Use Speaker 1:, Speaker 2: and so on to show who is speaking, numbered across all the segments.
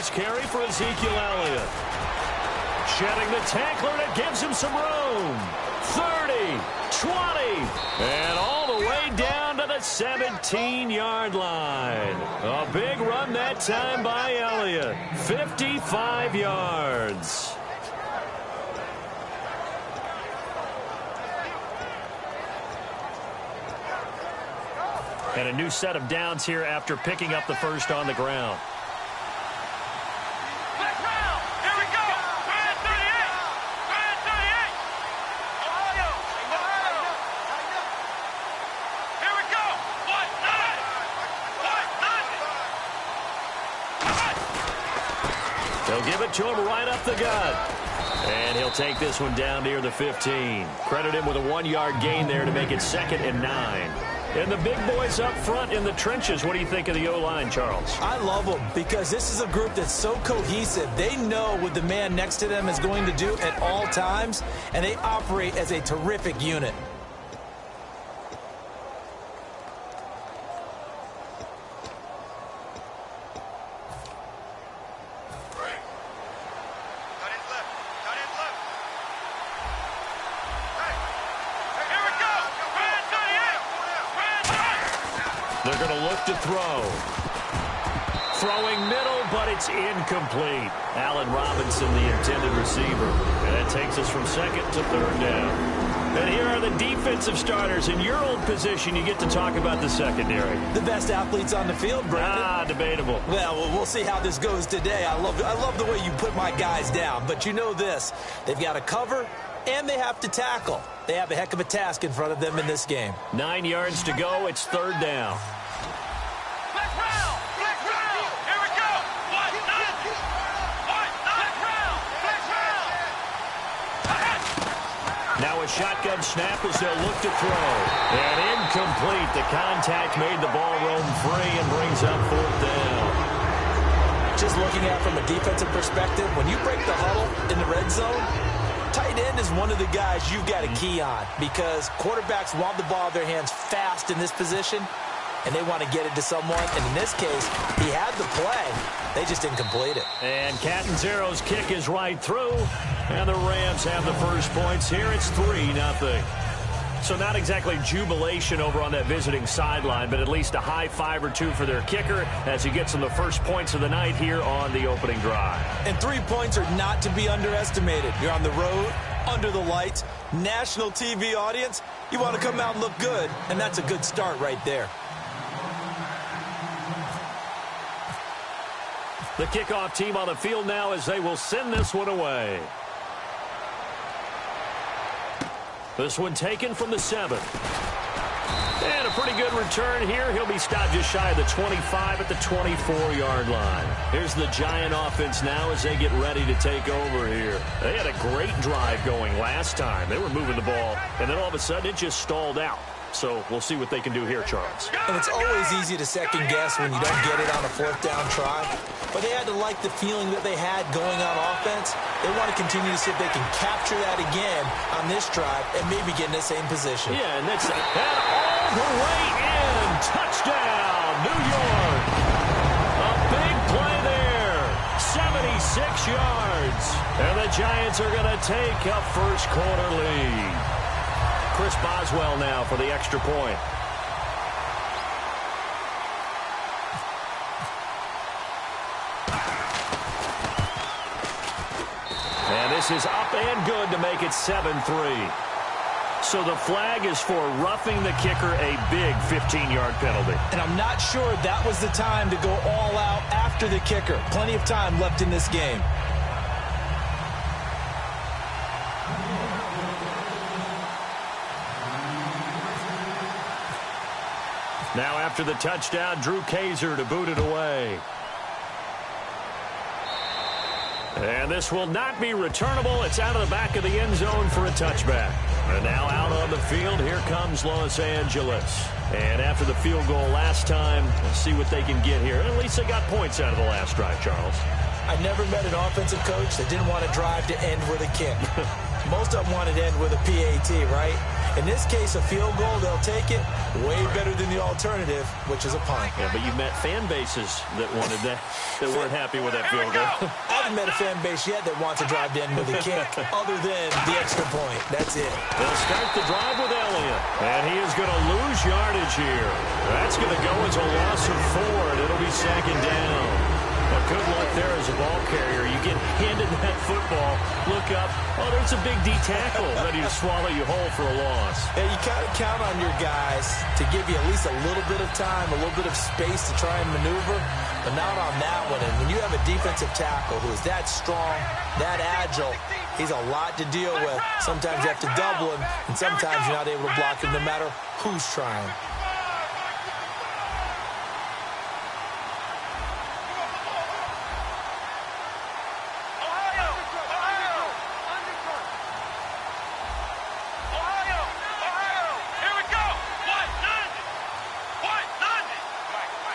Speaker 1: first carry for Ezekiel Elliott. Shedding the tackler, and it gives him some room. 30, 20, and all the way down to the 17-yard line. A big run that time by Elliott. 55 yards. And a new set of downs here after picking up the first on the ground. They'll give it to him right up the gut. And he'll take this one down near the 15. Credit him with a 1-yard gain there to make it 2nd and 9. And the big boys up front in the trenches. What do you think of the O-line, Charles?
Speaker 2: I love them because this is a group that's so cohesive. They know what the man next to them is going to do at all times, and they operate as a terrific unit.
Speaker 1: They're going to look to throw. Throwing middle, but it's incomplete. Allen Robinson, the intended receiver. And that takes us from 2nd to 3rd down. And here are the defensive starters. In your old position, you get to talk about the secondary.
Speaker 2: The best athletes on the field, Brandon.
Speaker 1: Debatable.
Speaker 2: Well, we'll see how this goes today. I love the way you put my guys down. But you know this. They've got to cover, and they have to tackle. They have a heck of a task in front of them in this game.
Speaker 1: 9 yards to go. It's 3rd down. Now a shotgun snap as they'll look to throw. And incomplete. The contact made the ball roam free and brings up 4th down.
Speaker 2: Just looking at it from a defensive perspective, when you break the huddle in the red zone, tight end is one of the guys you've got to key on because quarterbacks want the ball in their hands fast in this position, and they want to get it to someone. And in this case, he had the play. They just didn't complete it.
Speaker 1: And Catanzaro's kick is right through. And the Rams have the first points here. It's 3-0. So not exactly jubilation over on that visiting sideline, but at least a high 5 or 2 for their kicker as he gets them the first points of the night here on the opening drive.
Speaker 2: And 3 points are not to be underestimated. You're on the road, under the lights, national TV audience. You want to come out and look good, and that's a good start right there.
Speaker 1: The kickoff team on the field now as they will send this one away. This one taken from the 7. And a pretty good return here. He'll be stopped just shy of the 25 at the 24-yard line. Here's the Giant offense now as they get ready to take over here. They had a great drive going last time. They were moving the ball, and then all of a sudden it just stalled out. So we'll see what they can do here, Charles.
Speaker 2: And it's always easy to second guess when you don't get it on a 4th down try. But they had to like the feeling that they had going on offense. They want to continue to see if they can capture that again on this drive and maybe get in the same position.
Speaker 1: Yeah, and that's all the way in. Touchdown, New York. A big play there. 76 yards. And the Giants are going to take a first quarter lead. Chris Boswell now for the extra point. And this is up and good to make it 7-3. So the flag is for roughing the kicker, a big 15-yard penalty.
Speaker 2: And I'm not sure that was the time to go all out after the kicker. Plenty of time left in this game.
Speaker 1: Now after the touchdown, Drew Kaiser to boot it away. And this will not be returnable. It's out of the back of the end zone for a touchback. And now out on the field, here comes Los Angeles. And after the field goal last time, we'll see what they can get here. At least they got points out of the last drive, Charles.
Speaker 2: I never met an offensive coach that didn't want to drive to end with a kick. Most of them want it end with a PAT, right? In this case, a field goal, they'll take it way better than the alternative, which is a punt.
Speaker 1: Yeah, but you've met fan bases that wanted that weren't happy with that field goal.
Speaker 2: I haven't met a fan base yet that wants to drive to end with a kick other than the extra point. That's it.
Speaker 1: They'll start the drive with Elliott, and he is going to lose yardage here. That's going to go as a loss of 4, and it'll be second down. Well, good luck there as a ball carrier. You get handed that football, look up, oh, there's a big D tackle ready to swallow you whole for a loss.
Speaker 2: Yeah, you kind of count on your guys to give you at least a little bit of time, a little bit of space to try and maneuver, but not on that one. And when you have a defensive tackle who is that strong, that agile, he's a lot to deal with. Sometimes you have to double him, and sometimes you're not able to block him no matter who's trying.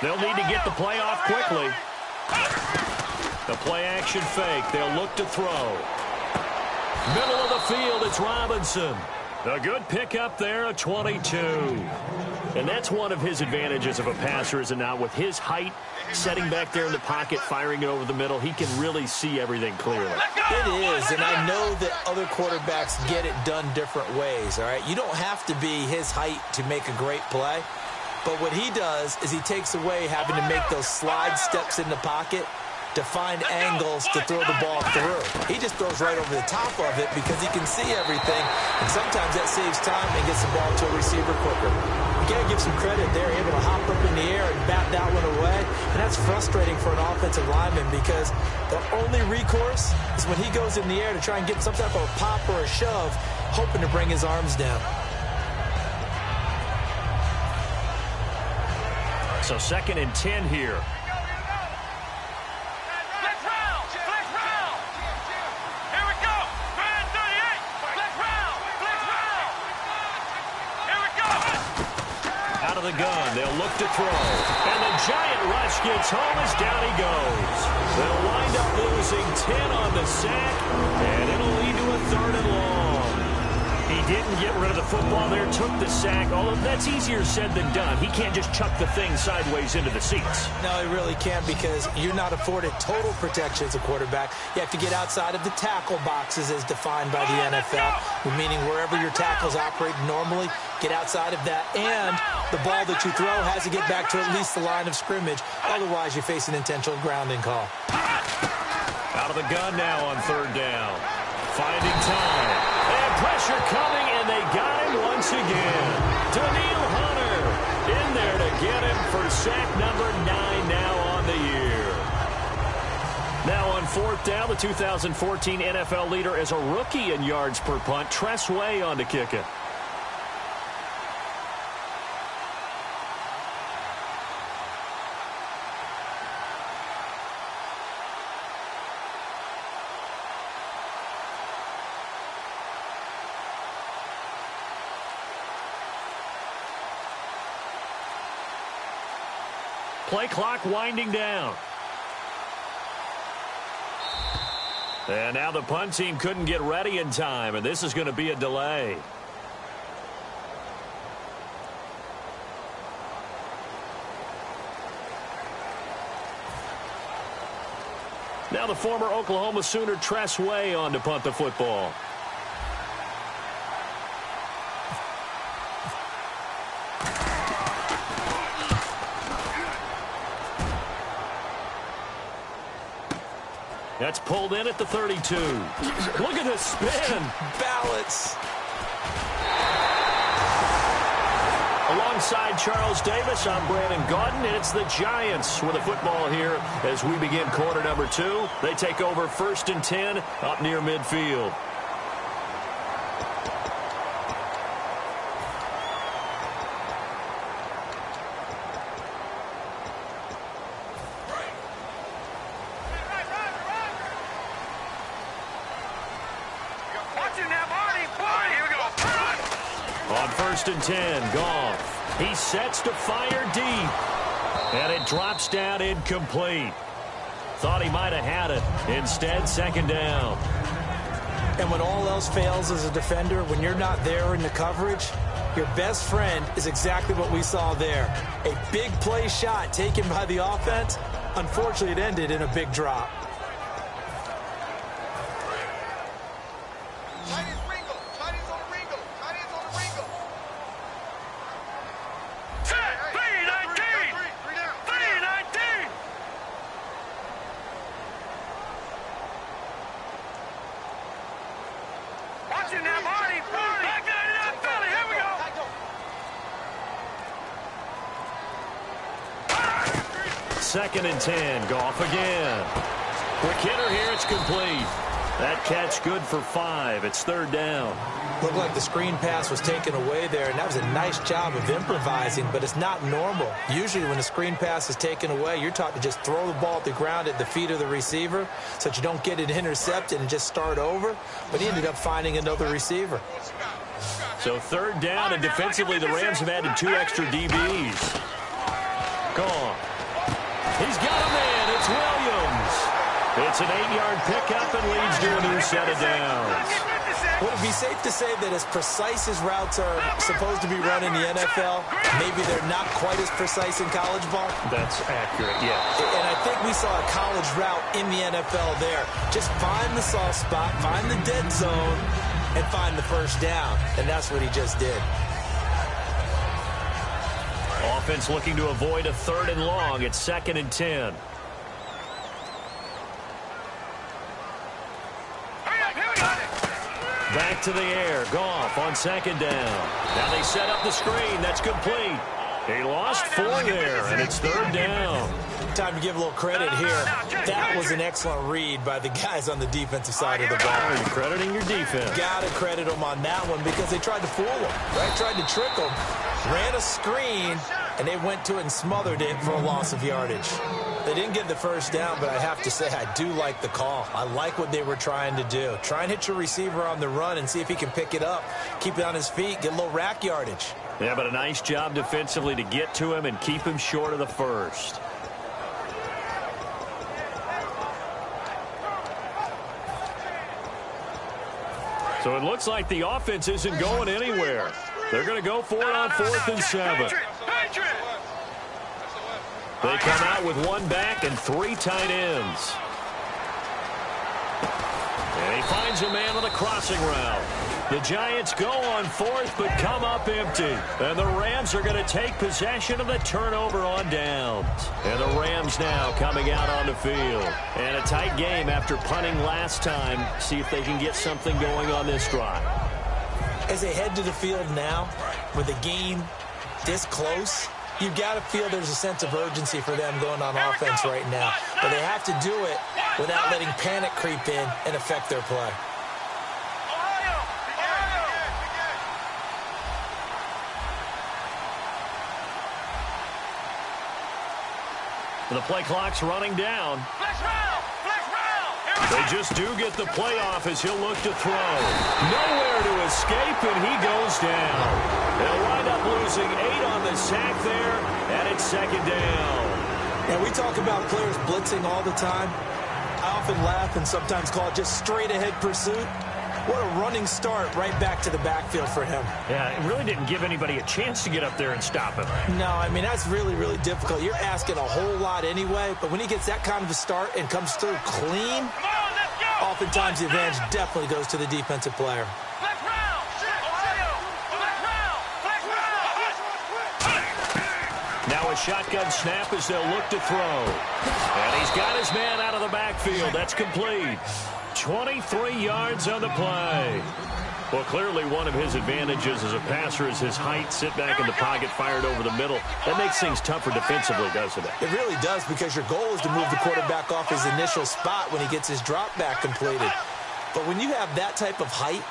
Speaker 1: They'll need to get the play off quickly. The play action fake. They'll look to throw. Middle of the field, it's Robinson. A good pickup there, a 22. And that's one of his advantages of a passer, is it not? With his height, setting back there in the pocket, firing it over the middle, he can really see everything clearly.
Speaker 2: It is, and I know that other quarterbacks get it done different ways, all right? You don't have to be his height to make a great play. But what he does is he takes away having to make those slide steps in the pocket to find angles to throw the ball through. He just throws right over the top of it because he can see everything, and sometimes that saves time and gets the ball to a receiver quicker. You got to give some credit. They're able to hop up in the air and bat that one away, and that's frustrating for an offensive lineman because the only recourse is when he goes in the air to try and get some type of a pop or a shove, hoping to bring his arms down.
Speaker 1: So 2nd and 10 here. Out of the gun, they'll look to throw. And the giant rush gets home as down he goes. They'll wind up losing 10 on the sack, and it'll lead to a 3rd and long. He didn't get rid of the football there, took the sack, although that's easier said than done. He can't just chuck the thing sideways into the seats.
Speaker 2: No, he really can't because you're not afforded total protection as a quarterback. You have to get outside of the tackle boxes as defined by the NFL, meaning wherever your tackles operate normally, get outside of that, and the ball that you throw has to get back to at least the line of scrimmage. Otherwise, you face an intentional grounding call.
Speaker 1: Out of the gun now on 3rd down. Finding time. And pressure coming, and they got him once again. Daniil Hunter in there to get him for sack number 9 now on the year. Now on 4th down, the 2014 NFL leader as a rookie in yards per punt, Tress Way on to kick it. Play clock winding down. And now the punt team couldn't get ready in time, and this is going to be a delay. Now the former Oklahoma Sooner Tress Way on to punt the football. That's pulled in at the 32. Look at the spin.
Speaker 2: Balance.
Speaker 1: Alongside Charles Davis, I'm Brandon Gaudin, and it's the Giants with the football here as we begin quarter number 2. They take over 1st and 10 up near midfield. On 1st and 10, Goff. He sets to fire deep. And it drops down incomplete. Thought he might have had it. Instead, 2nd down.
Speaker 2: And when all else fails as a defender, when you're not there in the coverage, your best friend is exactly what we saw there. A big play shot taken by the offense. Unfortunately, it ended in a big drop.
Speaker 1: Second and 10. Goff again. Quick hitter here. It's complete. That catch good for 5. It's third down.
Speaker 2: Looked like the screen pass was taken away there, and that was a nice job of improvising, but it's not normal. Usually when a screen pass is taken away, you're taught to just throw the ball at the ground at the feet of the receiver so that you don't get it intercepted and just start over, but he ended up finding another receiver.
Speaker 1: So third down, and defensively the Rams have added 2 extra DBs. Gone. He's got a man. It's Williams. It's an 8-yard pickup and leads to a new set of downs.
Speaker 2: Would it be safe to say that as precise as routes are supposed to be run in the NFL, maybe they're not quite as precise in college ball?
Speaker 1: That's accurate, yes.
Speaker 2: And I think we saw a college route in the NFL there. Just find the soft spot, find the dead zone, and find the first down. And that's what he just did.
Speaker 1: Offense looking to avoid a third and long. It's second and 10. Back to the air. Goff on second down. Now they set up the screen. That's complete. He lost 4 there, and it's third down.
Speaker 2: Time to give a little credit here. That was an excellent read by the guys on the defensive side of the ball.
Speaker 1: You're crediting your defense.
Speaker 2: Got to credit them on that one because they tried to fool him, right? Tried to trick him. Ran a screen, and they went to it and smothered it for a loss of yardage. They didn't get the first down, but I have to say I do like the call. I like what they were trying to do. Try and hit your receiver on the run and see if he can pick it up. Keep it on his feet, get a little rack yardage.
Speaker 1: Yeah, but a nice job defensively to get to him and keep him short of the first. So it looks like the offense isn't going anywhere. They're going to go for it on 4th and 7. They come out with 1 back and 3 tight ends. And he finds a man on the crossing route. The Giants go on 4th but come up empty. And the Rams are going to take possession of the turnover on downs. And the Rams now coming out on the field. And a tight game after punting last time. See if they can get something going on this drive.
Speaker 2: As they head to the field now, with the game this close, you've got to feel there's a sense of urgency for them going on offense right now. But they have to do it without letting panic creep in and affect their play.
Speaker 1: The play clock's running down. They just do get the playoff as he'll look to throw. Nowhere to escape, and he goes down. They'll wind up losing 8 on the sack there, and it's second down.
Speaker 2: And we talk about players blitzing all the time. I often laugh and sometimes call it just straight-ahead pursuit. What a running start right back to the backfield for him.
Speaker 1: Yeah, it really didn't give anybody a chance to get up there and stop him.
Speaker 2: No, I mean, that's really, really difficult. You're asking a whole lot anyway, but when he gets that kind of a start and comes through clean, oftentimes the advantage definitely goes to the defensive player.
Speaker 1: Now a shotgun snap as they'll look to throw. And he's got his man out of the backfield. That's complete. 23 yards on the play. Well, clearly one of his advantages as a passer is his height. Sit back in the pocket, fired over the middle. That makes things tougher defensively, doesn't it?
Speaker 2: It really does, because your goal is to move the quarterback off his initial spot when he gets his drop back completed. But when you have that type of height,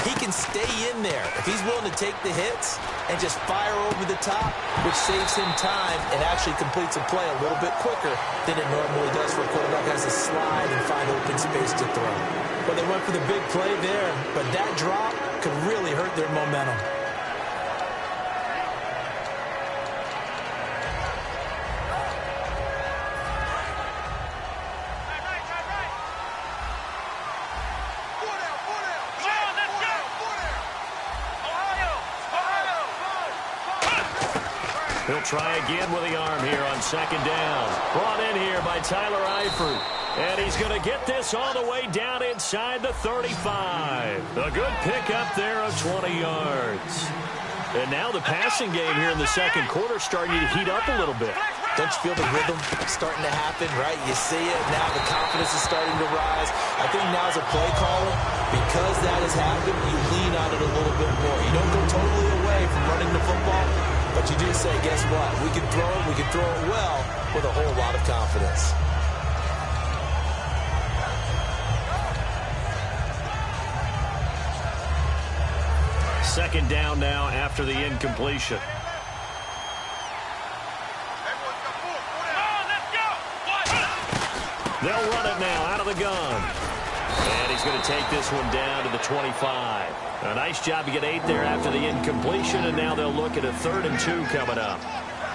Speaker 2: he can stay in there if he's willing to take the hits and just fire over the top, which saves him time and actually completes a play a little bit quicker than it normally does for a quarterback who has to slide and find open space to throw. Well, they went for the big play there, but that drop could really hurt their momentum.
Speaker 1: He'll try again with the arm here on second down. Brought in here by Tyler Eifert. And he's going to get this all the way down inside the 35. A good pickup there of 20 yards. And now the passing game here in the second quarter starting to heat up a little bit.
Speaker 2: Don't you feel the rhythm starting to happen, right? You see it. Now the confidence is starting to rise. I think now as a play caller, because that has happened, you lean on it a little bit more. You don't go totally away from running the football, but you do say, guess what? We can throw it well with a whole lot of confidence.
Speaker 1: Second down now after the incompletion. They'll run it now out of the gun. And he's going to take this one down to the 25. A nice job to get 8 there after the incompletion, and now they'll look at a 3rd and 2 coming up.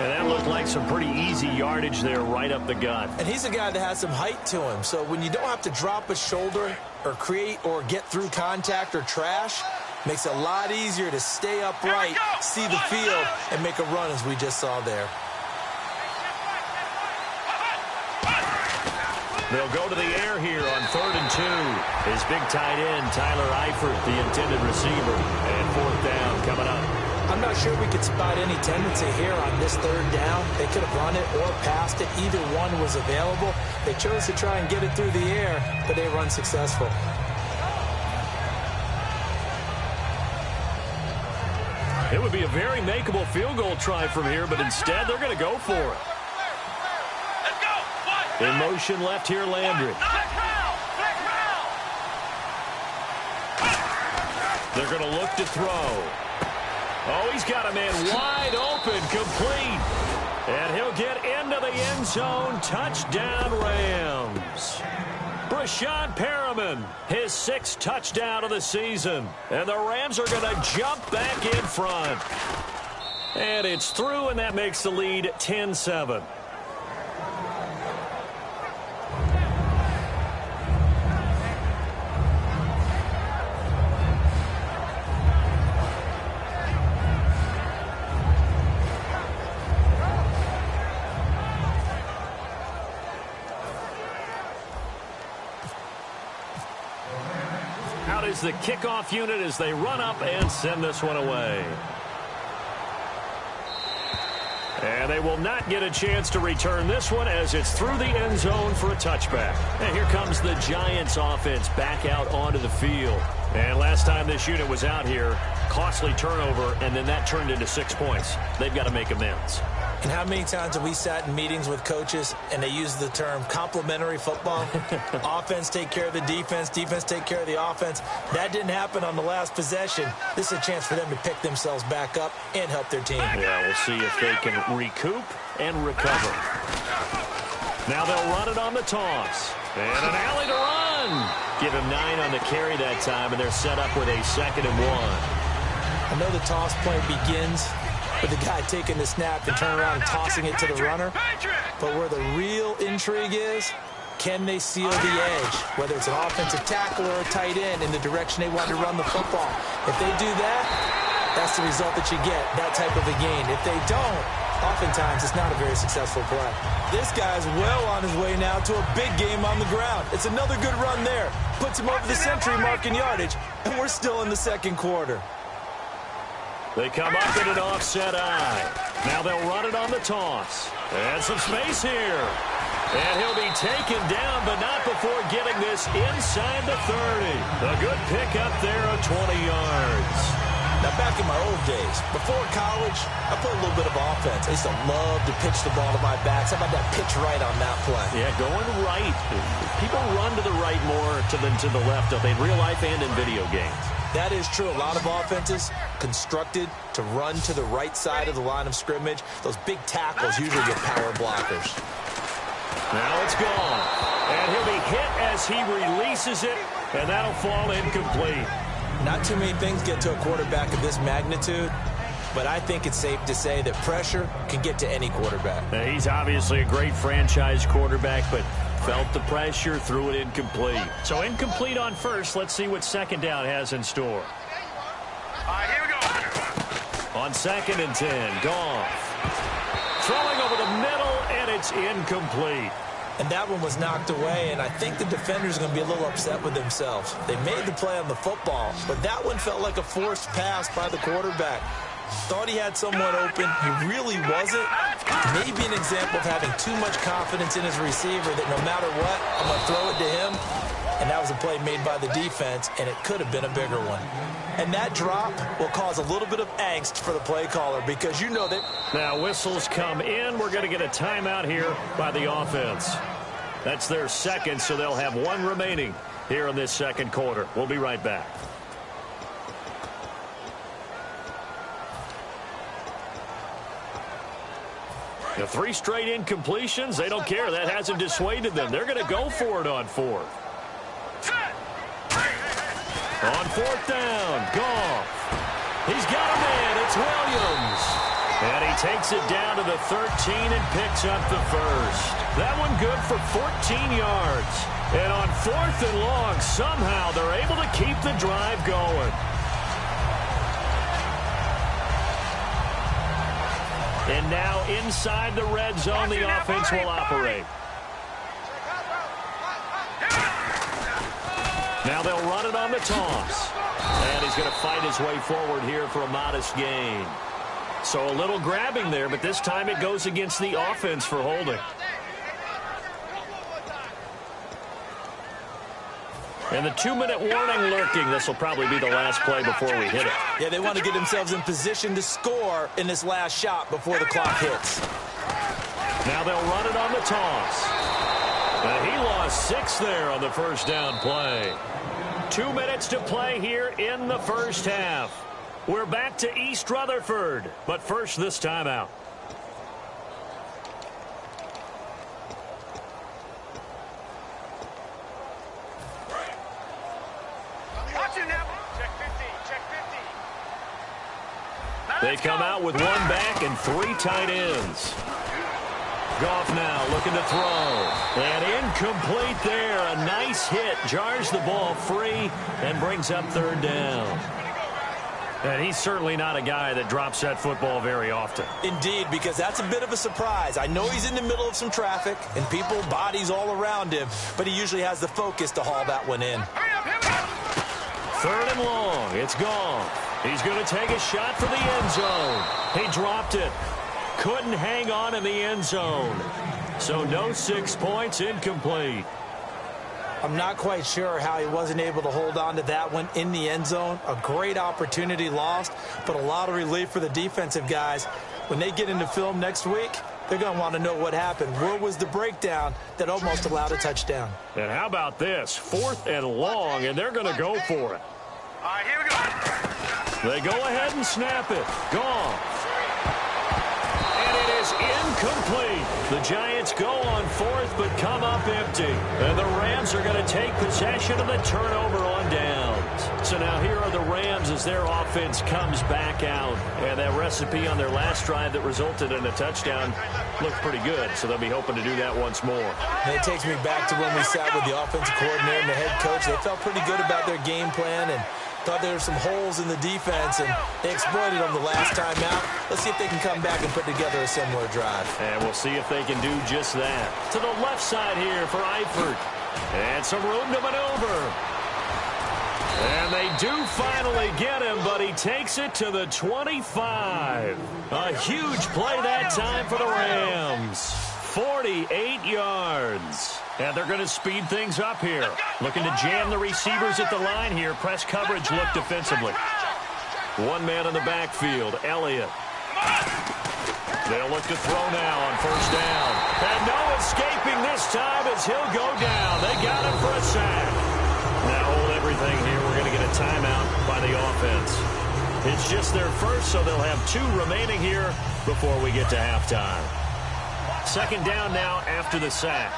Speaker 1: And that looked like some pretty easy yardage there right up the gut.
Speaker 2: And he's a guy that has some height to him, so when you don't have to drop a shoulder or create or get through contact or trash, makes it a lot easier to stay upright, see the field, and make a run as we just saw there.
Speaker 1: They'll go to the air here on 3rd and 2. His big tight end, Tyler Eifert, the intended receiver. And 4th down coming up.
Speaker 2: I'm not sure we could spot any tendency here on this 3rd down. They could have run it or passed it. Either one was available. They chose to try and get it through the air, but they were unsuccessful.
Speaker 1: It would be a very makeable field goal try from here, but instead they're going to go for it. In motion left here, Landry. They're going to look to throw. Oh, he's got a man wide open, complete. And he'll get into the end zone. Touchdown, Rams. Brashad Perriman, his 6th touchdown of the season. And the Rams are going to jump back in front. And it's through, and that makes the lead 10-7. Out is the kickoff unit as they run up and send this one away. And they will not get a chance to return this one as it's through the end zone for a touchback. And here comes the Giants offense back out onto the field. And last time this unit was out here, costly turnover, and then that turned into 6 points. They've got to make amends.
Speaker 2: And how many times have we sat in meetings with coaches and they use the term complementary football? Offense take care of the defense, defense take care of the offense. That didn't happen on the last possession. This is a chance for them to pick themselves back up and help their team.
Speaker 1: Yeah, we'll see if they can recoup and recover. Now they'll run it on the toss. And an alley to run. Give him 9 on the carry that time, and they're set up with a 2nd and 1.
Speaker 2: I know the toss play begins with the guy taking the snap and turning around and tossing it to the runner. But where the real intrigue is, can they seal the edge? Whether it's an offensive tackle or a tight end in the direction they want to run the football. If they do that, that's the result that you get, that type of a gain. If they don't, oftentimes it's not a very successful play. This guy's well on his way now to a big game on the ground. It's another good run there. Puts him over the century mark in yardage, and we're still in the second quarter.
Speaker 1: They come up in an offset eye. Now they'll run it on the toss. And some space here. And he'll be taken down, but not before getting this inside the 30. A good pickup there of 20 yards.
Speaker 2: Now, back in my old days, before college, I played a little bit of offense. I used to love to pitch the ball to my backs. How about that pitch right on that play?
Speaker 1: Yeah, going right. People run to the right more than to the left, don't they, in real life and in video games.
Speaker 2: That is true. A lot of offenses constructed to run to the right side of the line of scrimmage. Those big tackles usually get power blockers.
Speaker 1: Now it's gone. And he'll be hit as he releases it, and that'll fall incomplete.
Speaker 2: Not too many things get to a quarterback of this magnitude, but I think it's safe to say that pressure can get to any quarterback.
Speaker 1: Now, he's obviously a great franchise quarterback, but felt the pressure, threw it incomplete. So incomplete on first. Let's see what second down has in store.
Speaker 3: All right, here we go.
Speaker 1: On 2nd and 10, Goff. throwing over the middle, and it's incomplete.
Speaker 2: And that one was knocked away, and I think the defenders are going to be a little upset with themselves. They made the play on the football, but that one felt like a forced pass by the quarterback. Thought he had someone open. He really wasn't. Maybe an example of having too much confidence in his receiver that no matter what, I'm going to throw it to him. And that was a play made by the defense, and it could have been a bigger one. And that drop will cause a little bit of angst for the play caller because you know that.
Speaker 1: Now whistles come in. We're going to get a timeout here by the offense. That's their second, so they'll have one remaining here in this second quarter. We'll be right back. The 3 straight incompletions, they don't care. That hasn't dissuaded them. They're going to go for it on 4th. On 4th down, Goff. He's got a man. It's Williams. And he takes it down to the 13 and picks up the first. That one good for 14 yards. And on 4th and long, somehow they're able to keep the drive going. And now inside the red zone, the offense will operate. Now they'll run it on the toss. And he's going to fight his way forward here for a modest gain. So a little grabbing there, but this time it goes against the offense for holding. And the 2-minute warning lurking. This will probably be the last play before we hit it.
Speaker 2: Yeah, they want to get themselves in position to score in this last shot before the clock hits.
Speaker 1: Now they'll run it on the toss. And he lost 6 there on the first down play. 2 minutes to play here in the first half. We're back to East Rutherford, but first this timeout. They come out with 1 back and 3 tight ends. Goff now looking to throw. And incomplete there. A nice hit. Jars the ball free and brings up 3rd down. And he's certainly not a guy that drops that football very often.
Speaker 2: Indeed, because that's a bit of a surprise. I know he's in the middle of some traffic and people, bodies all around him, but he usually has the focus to haul that one in.
Speaker 1: 3rd and long. It's gone. He's going to take a shot for the end zone. He dropped it. Couldn't hang on in the end zone. So no 6 points, incomplete.
Speaker 2: I'm not quite sure how he wasn't able to hold on to that one in the end zone. A great opportunity lost, but a lot of relief for the defensive guys. When they get into film next week, they're going to want to know what happened. Where was the breakdown that almost allowed a touchdown?
Speaker 1: And how about this? 4th and long, and they're going to go for it.
Speaker 3: All right, here we go.
Speaker 1: They go ahead and snap it. Gone. And it is incomplete. The Giants go on 4th, but come up empty. And the Rams are going to take possession of the turnover on downs. So now here are the Rams as their offense comes back out. And that recipe on their last drive that resulted in a touchdown looked pretty good. So they'll be hoping to do that once more.
Speaker 2: And it takes me back to when we sat with the offensive coordinator and the head coach. They felt pretty good about their game plan and thought there were some holes in the defense, and they exploited them the last time out. Let's see if they can come back and put together a similar drive.
Speaker 1: And we'll see if they can do just that. To the left side here for Eifert. And some room to maneuver. And they do finally get him, but he takes it to the 25. A huge play that time for the Rams. 48 yards. And they're going to speed things up here. Looking to jam the receivers at the line here. Press coverage look defensively. 1 man in the backfield, Elliott. They'll look to throw now on 1st down. And no escaping this time as he'll go down. They got him for a sack. Now hold everything here. We're going to get a timeout by the offense. It's just their first, so they'll have 2 remaining here before we get to halftime. 2nd down now after the sack.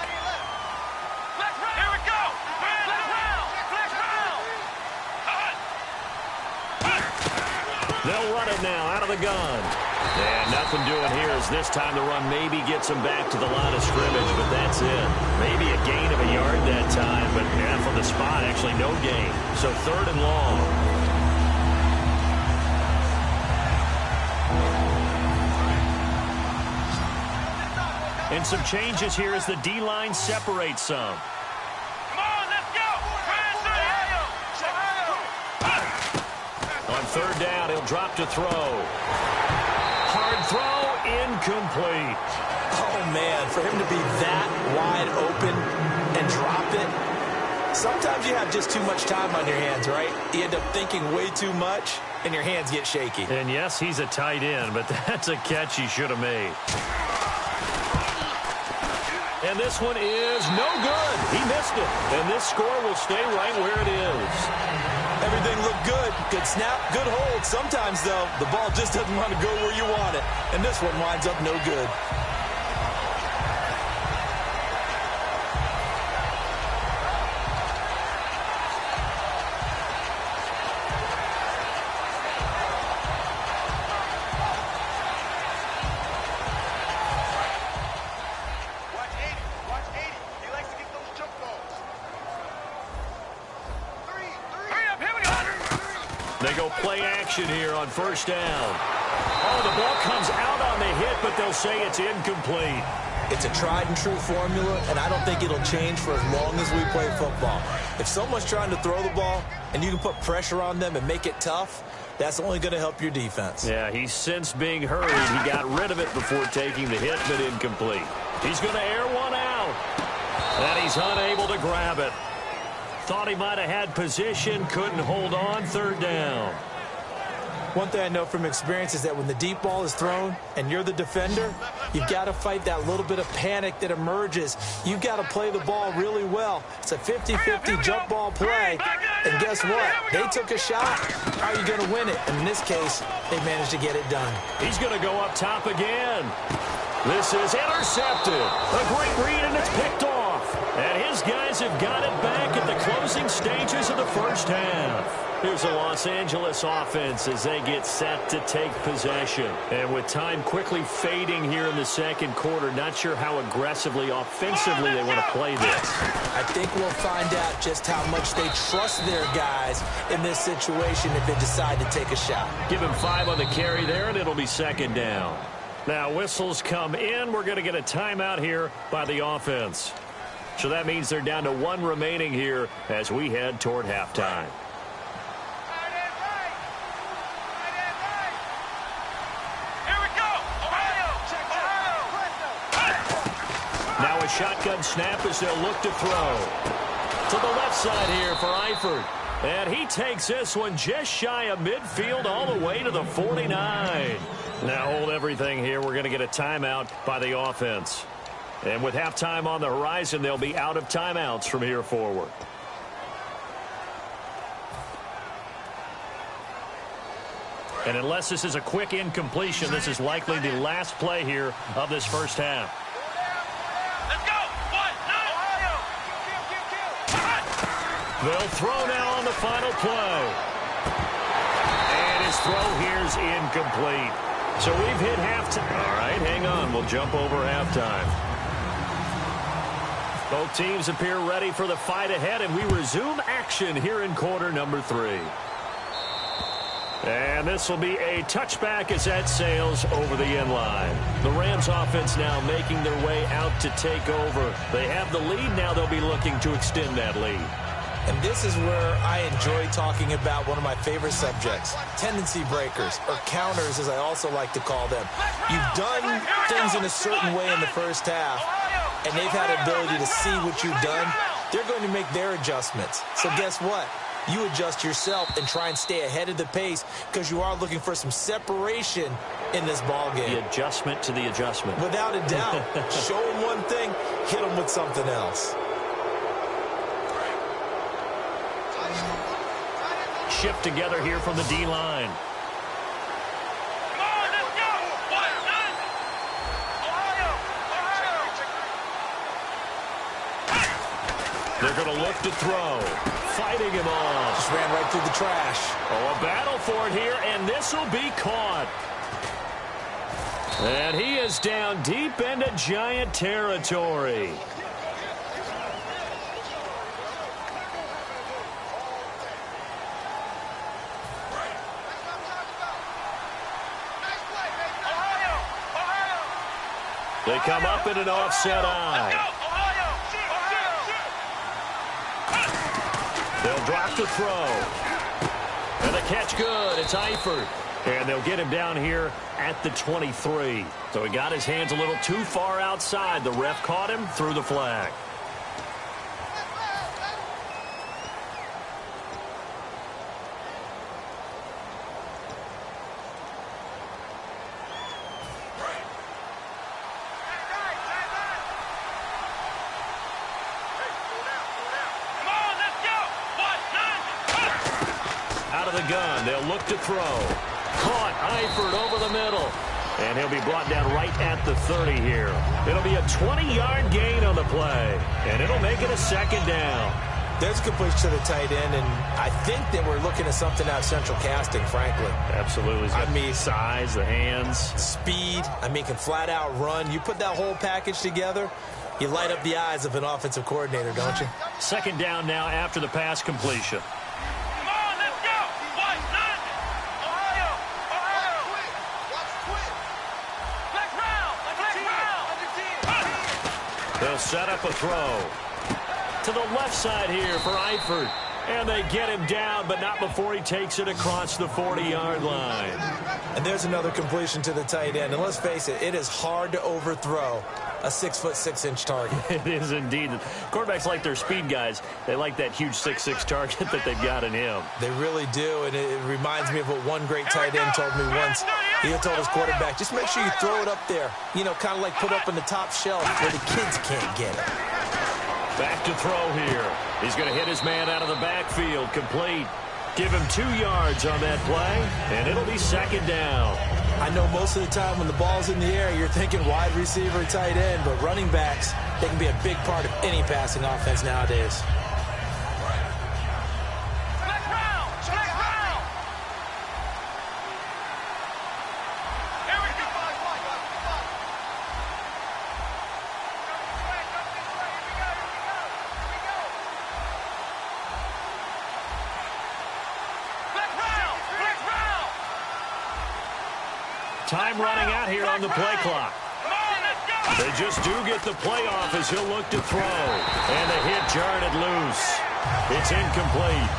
Speaker 1: They'll run it now out of the gun. And nothing doing here as this time the run maybe gets them back to the line of scrimmage, but that's it. Maybe a gain of a yard that time, but from the spot, actually no gain. So 3rd and long. And some changes here as the D-line separates some.
Speaker 3: Come on, let's go!
Speaker 1: On third down, he'll drop to throw. Hard throw, incomplete.
Speaker 2: Oh, man, for him to be that wide open and drop it. Sometimes you have just too much time on your hands, right? You end up thinking way too much, and your hands get shaky.
Speaker 1: And yes, he's a tight end, but that's a catch he should have made. And this one is no good. He missed it. And this score will stay right where it is.
Speaker 2: Everything looked good. Good snap, good hold. Sometimes, though, the ball just doesn't want to go where you want it. And this one winds up no good.
Speaker 1: They go play action here on first down. Oh, the ball comes out on the hit, but they'll say it's incomplete.
Speaker 2: It's a tried-and-true formula, and I don't think it'll change for as long as we play football. If someone's trying to throw the ball and you can put pressure on them and make it tough, that's only going to help your defense.
Speaker 1: Yeah, he's since being hurried. He got rid of it before taking the hit, but incomplete. He's going to air one out, and he's unable to grab it. Thought he might have had position, couldn't hold on, third down.
Speaker 2: One thing I know from experience is that when the deep ball is thrown and you're the defender, you've got to fight that little bit of panic that emerges. You've got to play the ball really well. It's a 50-50 jump ball play. And guess what? They took a shot. How are you going to win it? And in this case, they managed to get it done.
Speaker 1: He's going to go up top again. This is intercepted. A great read, and it's picked off. And his guys have got it back at the closing stages of the first half. Here's the Los Angeles offense as they get set to take possession. And with time quickly fading here in the second quarter, not sure how aggressively, offensively they want to play this.
Speaker 2: I think we'll find out just how much they trust their guys in this situation if they decide to take a shot.
Speaker 1: Give him 5 on the carry there, and it'll be second down. Now whistles come in. We're going to get a timeout here by the offense. So that means they're down to 1 remaining here as we head toward halftime. Now a shotgun snap as they'll look to throw. To the left side here for Eifert. And he takes this one just shy of midfield all the way to the 49. Now hold everything here. We're going to get a timeout by the offense. And with halftime on the horizon, they'll be out of timeouts from here forward. And unless this is a quick incompletion, this is likely the last play here of this first half. They'll throw now on the final play. And his throw here's incomplete. So we've hit halftime. All right, hang on. We'll jump over halftime. Both teams appear ready for the fight ahead, and we resume action here in quarter number 3. And this will be a touchback as that sails over the end line. The Rams offense now making their way out to take over. They have the lead. Now they'll be looking to extend that lead.
Speaker 2: And this is where I enjoy talking about one of my favorite subjects, tendency breakers, or counters as I also like to call them. You've done things in a certain way in the first half, and they've had an ability to see what you've done. They're going to make their adjustments. So guess what? You adjust yourself and try and stay ahead of the pace because you are looking for some separation in this ball game.
Speaker 1: The adjustment to the adjustment.
Speaker 2: Without a doubt. Show them one thing, hit them with something else.
Speaker 1: Shift together here from the D-line. They're going to look to throw. Fighting him off.
Speaker 2: Just ran right through the trash.
Speaker 1: Oh, a battle for it here, and this will be caught. And he is down deep into Giant territory. They come up in an offset eye. They'll drop the throw. And the catch good. It's Eifert. And they'll get him down here at the 23. So he got his hands a little too far outside. The ref caught him, threw the flag. Out of the gun, they'll look to throw. Caught, Eifert over the middle. And he'll be brought down right at the 30 here. It'll be a 20-yard gain on the play. And it'll make it a second down.
Speaker 2: There's a completion to the tight end, and I think that we're looking at something out of central casting, frankly.
Speaker 1: Absolutely. I mean, size, the hands.
Speaker 2: Speed. I mean, can flat out run. You put that whole package together, you light up the eyes of an offensive coordinator, don't you?
Speaker 1: Second down now after the pass completion. They'll set up a throw to the left side here for Eifert. And they get him down, but not before he takes it across the 40-yard line.
Speaker 2: And there's another completion to the tight end. And let's face it, it is hard to overthrow a 6'6" target.
Speaker 1: It is indeed. Quarterbacks like their speed guys. They like that huge 6'6" target that they've got in him.
Speaker 2: They really do, and it reminds me of what one great tight end told me once. He told his quarterback, just make sure you throw it up there. You know, kind of like put up on the top shelf where the kids can't get it.
Speaker 1: Back to throw here. He's going to hit his man out of the backfield. Complete. Give him 2 yards on that play, and it'll be second down.
Speaker 2: I know most of the time when the ball's in the air, you're thinking wide receiver, tight end, but running backs, they can be a big part of any passing offense nowadays.
Speaker 1: Time running out here on the play clock. They just do get the play off as he'll look to throw. And the hit jarred it loose. It's incomplete.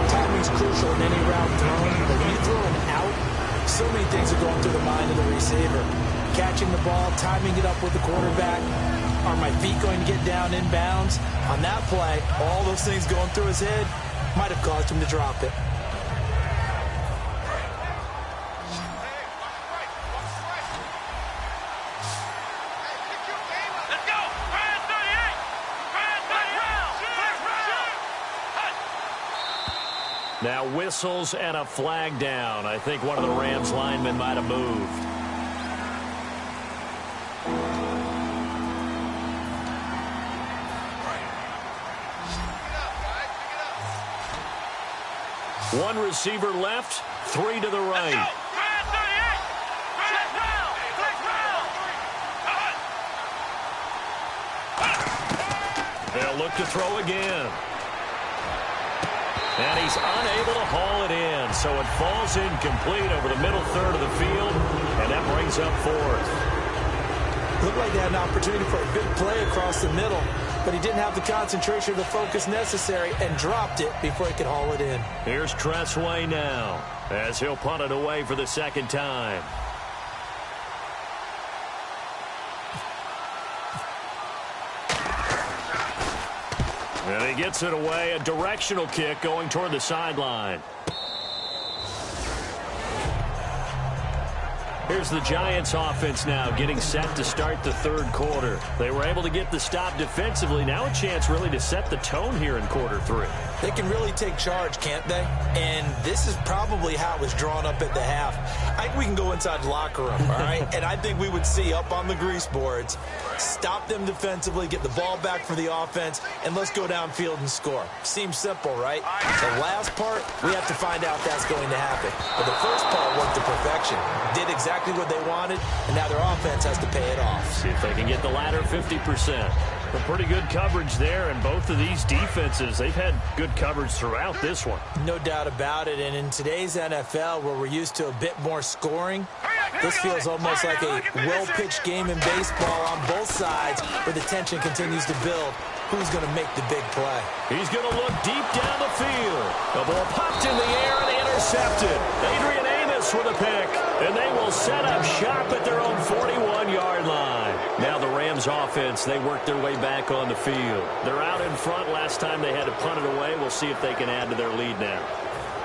Speaker 2: Timing's crucial in any route thrown, but when you throw an out, so many things are going through the mind of the receiver. Catching the ball, timing it up with the quarterback. Are my feet going to get down in bounds? On that play, all those things going through his head might have caused him to drop it.
Speaker 1: Now whistles and a flag down. I think one of the Rams linemen might have moved. One receiver left, 3 to the right. They'll look to throw again. And he's unable to haul it in, so it falls incomplete over the middle third of the field, and that brings up 4th.
Speaker 2: Looked like they had an opportunity for a big play across the middle, but he didn't have the concentration or the focus necessary and dropped it before he could haul it in.
Speaker 1: Here's Tressway now as he'll punt it away for the second time. And he gets it away, a directional kick going toward the sideline. Here's the Giants offense now getting set to start the third quarter. They were able to get the stop defensively. Now a chance really to set the tone here in quarter 3.
Speaker 2: They can really take charge, can't they? And this is probably how it was drawn up at the half. I think we can go inside the locker room, all right? And I think we would see up on the grease boards, stop them defensively, get the ball back for the offense, and let's go downfield and score. Seems simple, right? The last part, we have to find out if that's going to happen. But the first part worked to perfection. Did exactly what they wanted, and now their offense has to pay it off.
Speaker 1: See if they can get the latter 50%. But pretty good coverage there, and both of these defenses, they've had good coverage throughout this one.
Speaker 2: No doubt about it, and in today's NFL, where we're used to a bit more scoring, This feels almost like a well-pitched game in baseball on both sides where the tension continues to build. Who's going to make the big play?
Speaker 1: He's going to look deep down the field. The ball popped in the air and intercepted. Adrian Amos with a pick, and they will set up shop at their own 41-yard line. Now the Rams offense, they work their way back on the field. They're out in front. Last time they had to punt it away. We'll see if they can add to their lead now.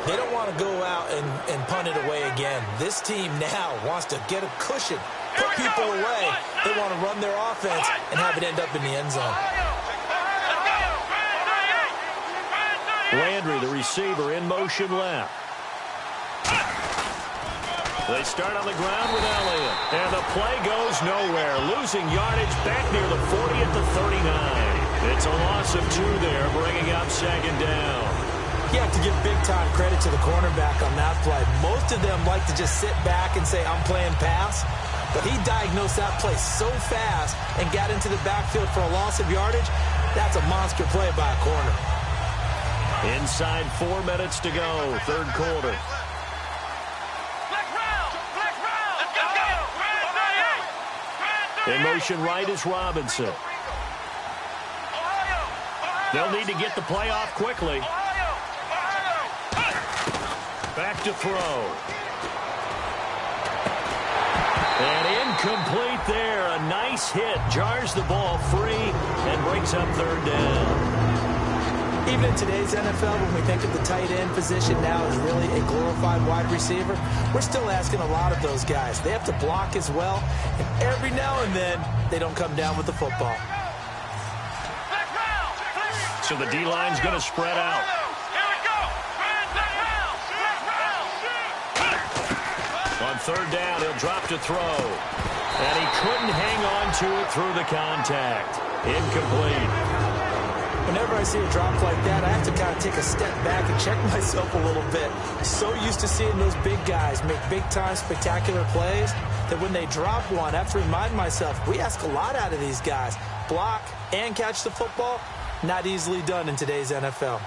Speaker 2: They don't want to go out and punt it away again. This team now wants to get a cushion, put people away. They want to run their offense and have it end up in the end zone.
Speaker 1: Landry, the receiver, in motion left. They start on the ground with Elliott. And the play goes nowhere. Losing yardage back near the 40 at the 39. It's a loss of 2 there, bringing up second down.
Speaker 2: You have to give big-time credit to the cornerback on that play. Most of them like to just sit back and say, I'm playing pass. But he diagnosed that play so fast and got into the backfield for a loss of yardage. That's a monster play by a corner.
Speaker 1: Inside 4 minutes to go, third quarter. In motion right is Robinson. They'll need to get the play off quickly. Back to throw. And incomplete there. A nice hit. Jars the ball free and brings up third down.
Speaker 2: Even in today's NFL, when we think of the tight end position now as really a glorified wide receiver, we're still asking a lot of those guys. They have to block as well, and every now and then, they don't come down with the football.
Speaker 1: So the D-line's going to spread out. On third down, he'll drop to throw. And he couldn't hang on to it through the contact. Incomplete.
Speaker 2: Whenever I see a drop like that, I have to kind of take a step back and check myself a little bit. So used to seeing those big guys make big-time spectacular plays that when they drop one, I have to remind myself, we ask a lot out of these guys. Block and catch the football, not easily done in today's NFL.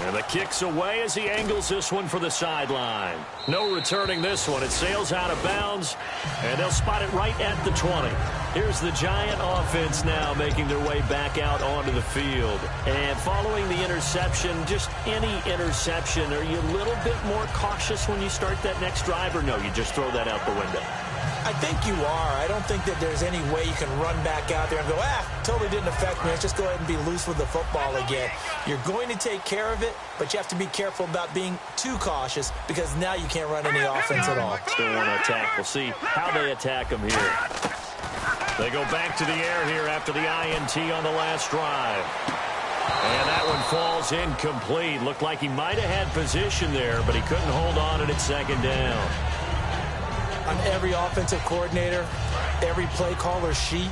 Speaker 1: And the kick's away as he angles this one for the sideline. No returning this one. It sails out of bounds, and they'll spot it right at the 20. Here's the Giant offense now making their way back out onto the field. And following the interception, just any interception, are you a little bit more cautious when you start that next drive, or no, you just throw that out the window?
Speaker 2: I think you are. I don't think that there's any way you can run back out there and go, totally didn't affect me. Let's just go ahead and be loose with the football again. You're going to take care of it, but you have to be careful about being too cautious because now you can't run any offense at all.
Speaker 1: Still want to attack. We'll see how they attack them here. They go back to the air here after the INT on the last drive. And that one falls incomplete. Looked like he might have had position there, but he couldn't hold on at second down.
Speaker 2: On every offensive coordinator, every play caller sheet,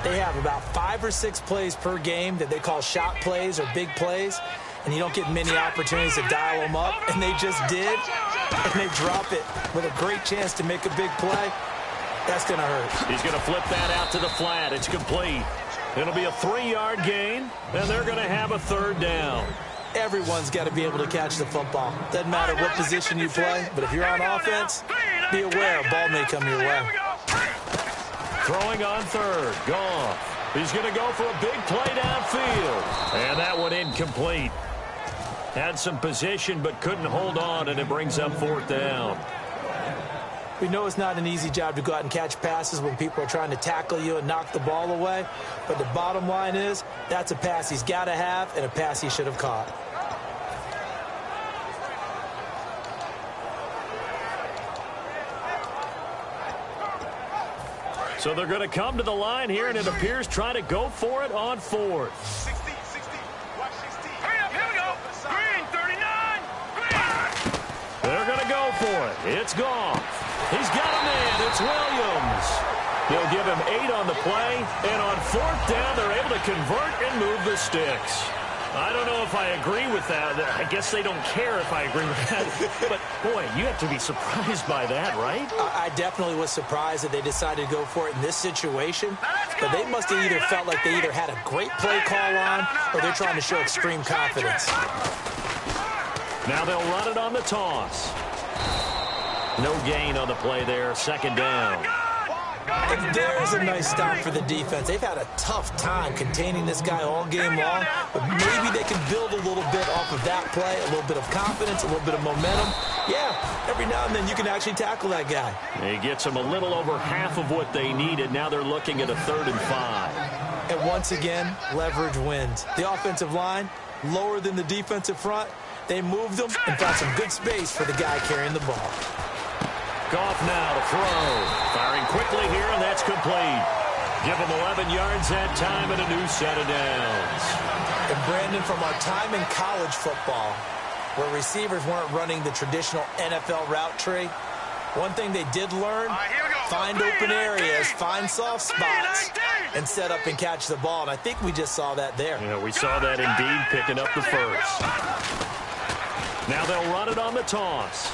Speaker 2: they have about 5 or 6 plays per game that they call shot plays or big plays, and you don't get many opportunities to dial them up, and they just did, and they drop it with a great chance to make a big play. That's going to hurt.
Speaker 1: He's going to flip that out to the flat. It's complete. It'll be a 3-yard gain, and they're going to have a third down.
Speaker 2: Everyone's got to be able to catch the football. Doesn't matter what position you play, but if you're on offense, be aware a ball may come your way.
Speaker 1: Throwing on third. Goff. He's going to go for a big play downfield. And that one incomplete. Had some position but couldn't hold on, and it brings up fourth down.
Speaker 2: We know it's not an easy job to go out and catch passes when people are trying to tackle you and knock the ball away. But the bottom line is, that's a pass he's got to have and a pass he should have caught.
Speaker 1: So they're going to come to the line here, and it appears trying to go for it on fourth.
Speaker 3: 60, watch 16. Hurry up, here we go. Green, 39. Green.
Speaker 1: They're going to go for it. It's Goff. He's got a man. It's Williams. They'll give him 8 on the play, and on fourth down, they're able to convert and move the sticks. I don't know if I agree with that. I guess they don't care if I agree with that. But, boy, you have to be surprised by that, right?
Speaker 2: I definitely was surprised that they decided to go for it in this situation. But they must have either felt like they had a great play call on or they're trying to show extreme confidence.
Speaker 1: Now they'll run it on the toss. No gain on the play there. Second down.
Speaker 2: And there's a nice stop for the defense. They've had a tough time containing this guy all game long, but maybe they can build a little bit off of that play, a little bit of confidence, a little bit of momentum. Yeah, every now and then you can actually tackle that guy.
Speaker 1: He gets them a little over half of what they needed. Now they're looking at a 3rd and 5.
Speaker 2: And once again, leverage wins. The offensive line, lower than the defensive front. They moved them and found some good space for the guy carrying the ball.
Speaker 1: Goff now to throw. Firing quickly here, and that's complete. Give him 11 yards that time and a new set of downs.
Speaker 2: And Brandon, from our time in college football, where receivers weren't running the traditional NFL route tree, one thing they did learn, find open areas, find soft spots, and set up and catch the ball. And I think we just saw that there.
Speaker 1: Yeah, we saw that indeed, picking up the first. Now they'll run it on the toss.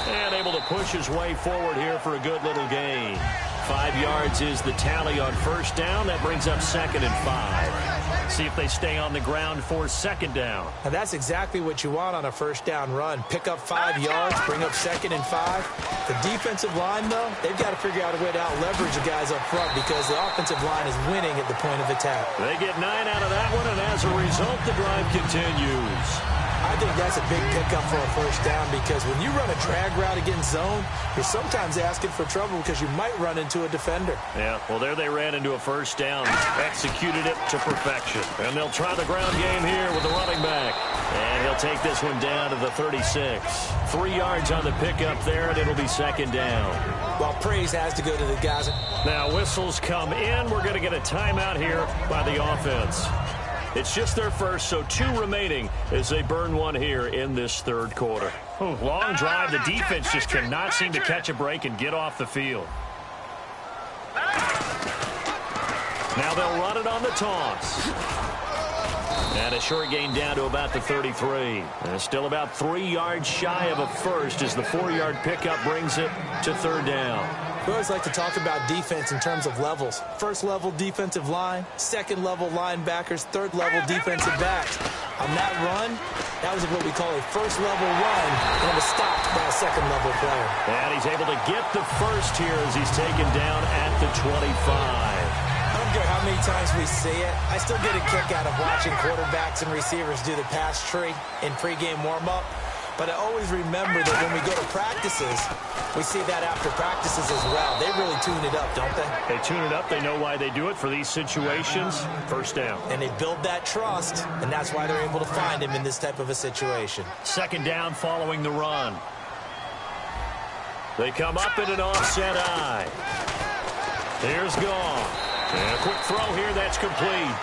Speaker 1: And able to push his way forward here for a good little gain. 5 yards is the tally on first down. That brings up 2nd and 5. See if they stay on the ground for 2nd down.
Speaker 2: Now that's exactly what you want on a first down run. Pick up 5 yards, bring up 2nd and 5. The defensive line, though, they've got to figure out a way to out-leverage the guys up front because the offensive line is winning at the point of attack.
Speaker 1: They get 9 out of that one, and as a result, the drive continues.
Speaker 2: I think that's a big pickup for a first down because when you run a drag route against zone, you're sometimes asking for trouble because you might run into a defender.
Speaker 1: Yeah, well, there they ran into a first down, executed it to perfection. And they'll try the ground game here with the running back. And he'll take this one down to the 36. 3 yards on the pickup there, and it'll be 2nd down.
Speaker 2: Well, praise has to go to the guys.
Speaker 1: Now, whistles come in. We're going to get a timeout here by the offense. It's just their first, so 2 remaining as they burn one here in this 3rd quarter. Long drive. The defense just cannot seem to catch a break and get off the field. Now they'll run it on the toss. And a short gain down to about the 33. And still about 3 yards shy of a first as the 4-yard pickup brings it to 3rd down.
Speaker 2: We always like to talk about defense in terms of levels. First level defensive line, second level linebackers, third level defensive backs. On that run, that was what we call a first level run, and it was stopped by a second level player.
Speaker 1: And he's able to get the first here as he's taken down at the 25.
Speaker 2: I don't care how many times we see it. I still get a kick out of watching quarterbacks and receivers do the pass tree in pregame warm-up. But I always remember that when we go to practices, we see that after practices as well. They really tune it up, don't they?
Speaker 1: They tune it up. They know why they do it for these situations. First down.
Speaker 2: And they build that trust, and that's why they're able to find him in this type of a situation.
Speaker 1: 2nd down following the run. They come up in an offset eye. Here's Goff. And a quick throw here. That's complete.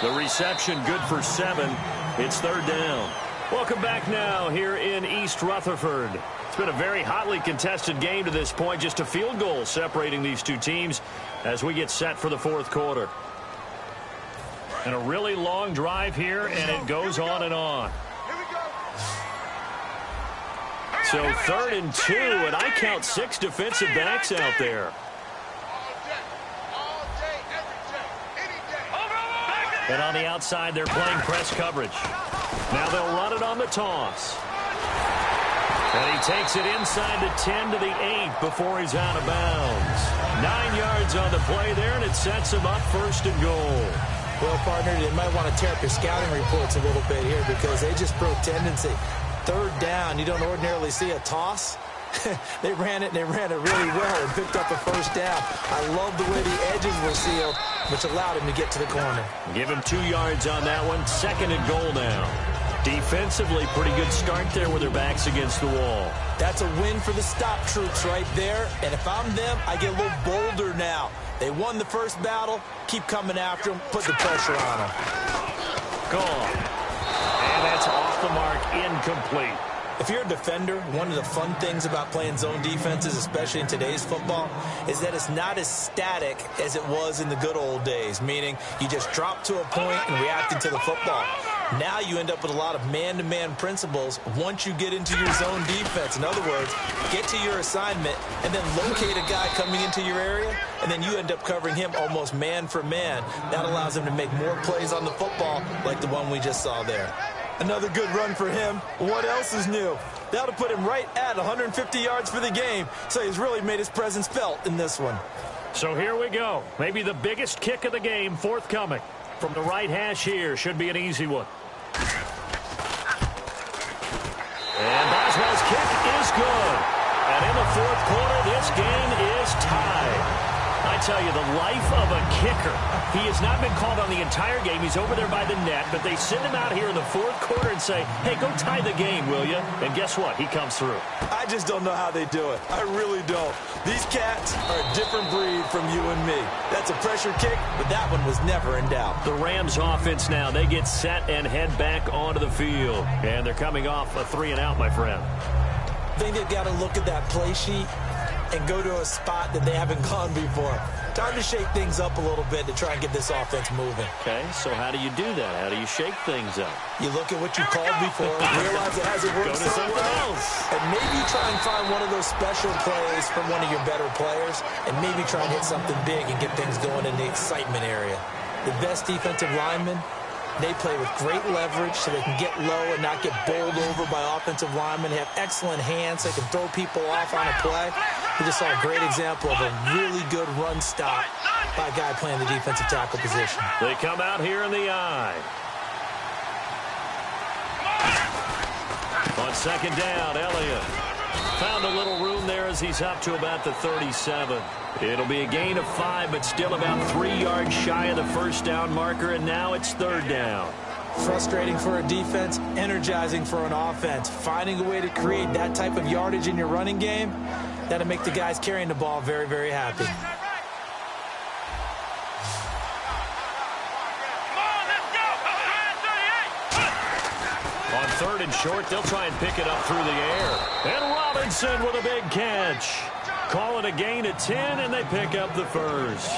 Speaker 1: The reception good for 7. It's 3rd down. Welcome back now here in East Rutherford. It's been a very hotly contested game to this point. Just a field goal separating these two teams as we get set for the 4th quarter. And a really long drive here, and it goes on and on. So 3rd and 2, and I count 6 defensive backs out there. And on the outside, they're playing press coverage. Now they'll run it on the toss. And he takes it inside the 10 to the 8 before he's out of bounds. 9 yards on the play there, and it sets him up 1st and goal.
Speaker 2: Well, partner, they might want to tear up your scouting reports a little bit here because they just broke tendency. 3rd down, you don't ordinarily see a toss. They ran it, and they ran it really well and picked up a 1st down. I love the way the edges were sealed, which allowed him to get to the corner.
Speaker 1: Give him 2 yards on that one. 2nd and goal now. Defensively, pretty good start there with their backs against the wall.
Speaker 2: That's a win for the stop troops right there. And if I'm them, I get a little bolder now. They won the first battle. Keep coming after them. Put the pressure on them.
Speaker 1: Gone. And that's off the mark. Incomplete.
Speaker 2: If you're a defender, one of the fun things about playing zone defenses, especially in today's football, is that it's not as static as it was in the good old days, meaning you just drop to a point and reacted to the football. Now you end up with a lot of man-to-man principles once you get into your zone defense. In other words, get to your assignment and then locate a guy coming into your area, and then you end up covering him almost man for man. That allows him to make more plays on the football like the one we just saw there. Another good run for him. What else is new? That'll put him right at 150 yards for the game, so he's really made his presence felt in this one.
Speaker 1: So here we go. Maybe the biggest kick of the game forthcoming. From the right hash here, should be an easy one. And Boswell's kick is good. And in the fourth quarter, this game is tied. I tell you, the life of a kicker. He has not been called on the entire game. He's over there by the net, but they send him out here in the fourth quarter and say, hey, go tie the game, will you? And guess what? He comes through.
Speaker 2: I just don't know how they do it. I really don't. These cats are a different breed from you and me. That's a pressure kick, but that one was never in doubt.
Speaker 1: The Rams offense now, they get set and head back onto the field. And they're coming off a 3-and-out, my friend.
Speaker 2: I think they've got to look at that play sheet and go to a spot that they haven't gone before. Time to shake things up a little bit to try and get this offense moving.
Speaker 1: Okay, so how do you do that? How do you shake things up?
Speaker 2: You look at what you called before, realize it hasn't worked so well, and maybe try and find one of those special plays from one of your better players, and maybe try and hit something big and get things going in the excitement area. The best defensive linemen, they play with great leverage so they can get low and not get bowled over by offensive linemen. They have excellent hands. They can throw people off on a play. We just saw a great example of a really good run stop by a guy playing the defensive tackle position.
Speaker 1: They come out here in the eye. On second down, Elliott found a little room there as he's up to about the 37. It'll be a gain of 5, but still about 3 yards shy of the first down marker, and now it's third down.
Speaker 2: Frustrating for a defense, energizing for an offense. Finding a way to create that type of yardage in your running game, that'll make the guys carrying the ball very, very happy.
Speaker 1: On third and short, they'll try and pick it up through the air. And Robinson with a big catch. Call it a gain of 10, and they pick up the first.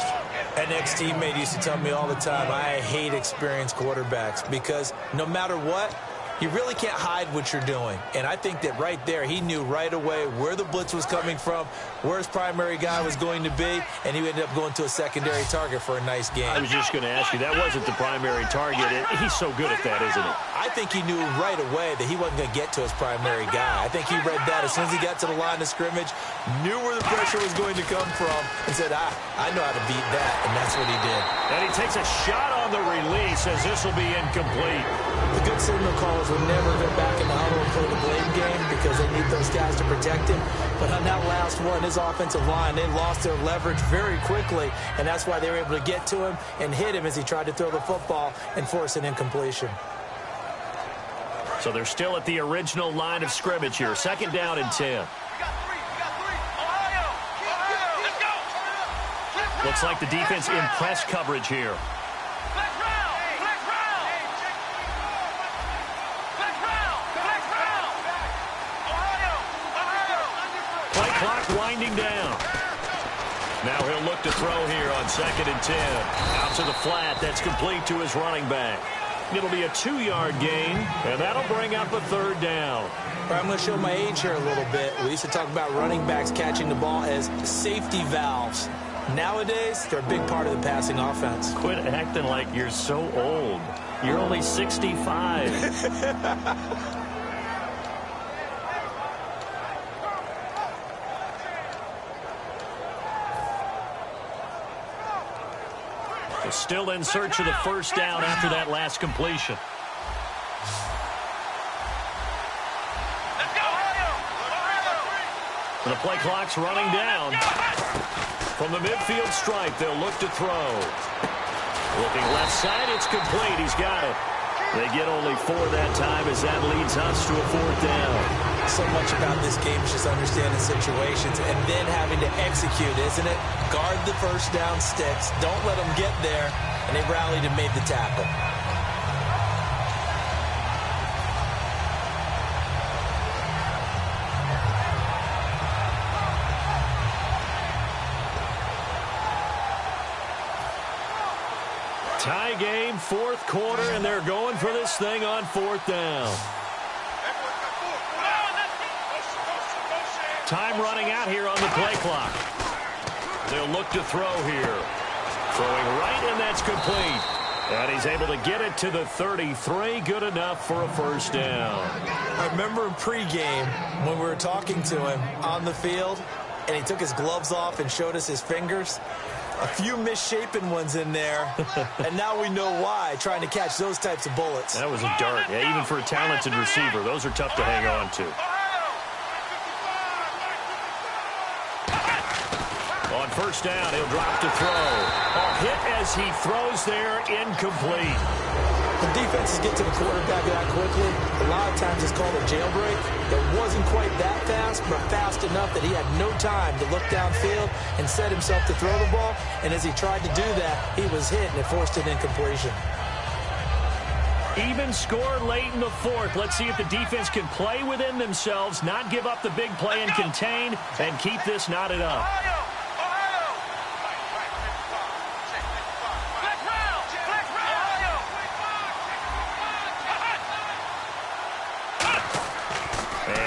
Speaker 2: An ex-teammate used to tell me all the time, I hate experienced quarterbacks because no matter what, you really can't hide what you're doing. And I think that right there, he knew right away where the blitz was coming from, where his primary guy was going to be, and he ended up going to a secondary target for a nice game.
Speaker 1: I was just going to ask you, that wasn't the primary target. He's so good at that, isn't he?
Speaker 2: I think he knew right away that he wasn't going to get to his primary guy. I think he read that as soon as he got to the line of scrimmage, knew where the pressure was going to come from, and said, I know how to beat that, and that's what he did.
Speaker 1: And he takes a shot on the release as this will be incomplete.
Speaker 2: The good signal callers will never go back in the huddle and play the blame game because they need those guys to protect him. But on that last one, his offensive line, they lost their leverage very quickly, and that's why they were able to get to him and hit him as he tried to throw the football and force an incompletion.
Speaker 1: So they're still at the original line of scrimmage here. Second down and 10. Looks like the defense in press coverage here. Play clock winding down. Now he'll look to throw here on second and 10. Out to the flat. That's complete to his running back. It'll be a 2-yard gain, and that'll bring up a third down.
Speaker 2: I'm going to show my age here a little bit. We used to talk about running backs catching the ball as safety valves. Nowadays, they're a big part of the passing offense.
Speaker 1: Quit acting like you're so old. You're only 65. Still in search of the first down after that last completion. The play clock's running down. From the midfield stripe, they'll look to throw. Looking left side, it's complete. He's got it. They get only 4 that time as that leads us to a fourth down.
Speaker 2: So much about this game is just understanding situations and then having to execute, isn't it? Guard the first down sticks. Don't let them get there. And they rallied and made the tackle.
Speaker 1: Tie game, fourth quarter, and they're going for this thing on fourth down. Time running out here on the play clock. They'll look to throw here. Throwing right, and that's complete. And he's able to get it to the 33. Good enough for a first down.
Speaker 2: I remember in pregame when we were talking to him on the field, and he took his gloves off and showed us his fingers. A few misshapen ones in there, and now we know why, trying to catch those types of bullets.
Speaker 1: That was a dart. Yeah, even for a talented receiver, those are tough to hang on to. On first down, he'll drop to throw. A hit as he throws there, incomplete.
Speaker 2: When defenses get to the quarterback that quickly, a lot of times it's called a jailbreak. It wasn't quite that fast, but fast enough that he had no time to look downfield and set himself to throw the ball. And as he tried to do that, he was hit, and it forced an incompletion.
Speaker 1: Even score late in the fourth. Let's see if the defense can play within themselves, not give up the big play and contain, and keep this knotted up.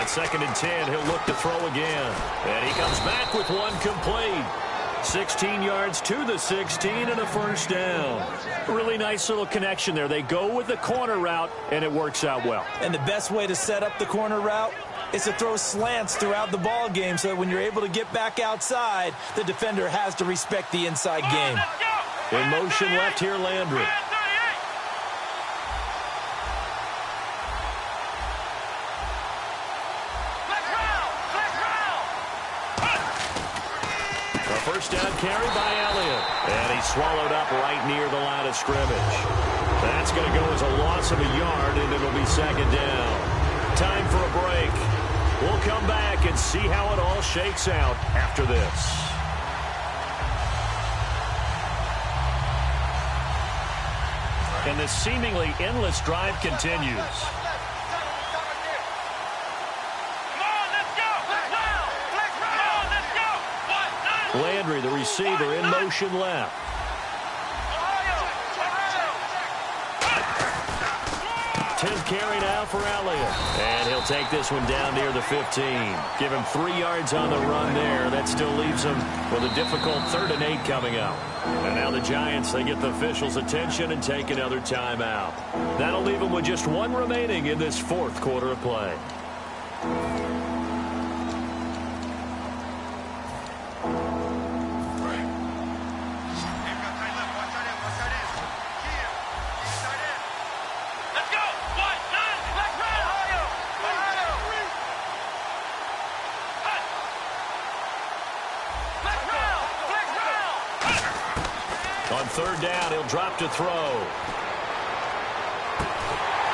Speaker 1: Second and 10, he'll look to throw again. And he comes back with one complete. 16 yards to the 16 and a first down. Really nice little connection there. They go with the corner route, and it works out well.
Speaker 2: And the best way to set up the corner route is to throw slants throughout the ball game so that when you're able to get back outside, the defender has to respect the inside game.
Speaker 1: In motion left here, Landry. First down carry by Elliott. And he's swallowed up right near the line of scrimmage. That's going to go as a loss of a yard, and it'll be second down. Time for a break. We'll come back and see how it all shakes out after this. And this seemingly endless drive continues. Landry, the receiver, in motion left. 10th carry now for Elliott. And he'll take this one down near the 15. Give him 3 yards on the run there. That still leaves him with a difficult 3rd and 8 coming up. And now the Giants, they get the officials' attention and take another timeout. That'll leave them with just 1 remaining in this 4th quarter of play. On 3rd down, he'll drop to throw.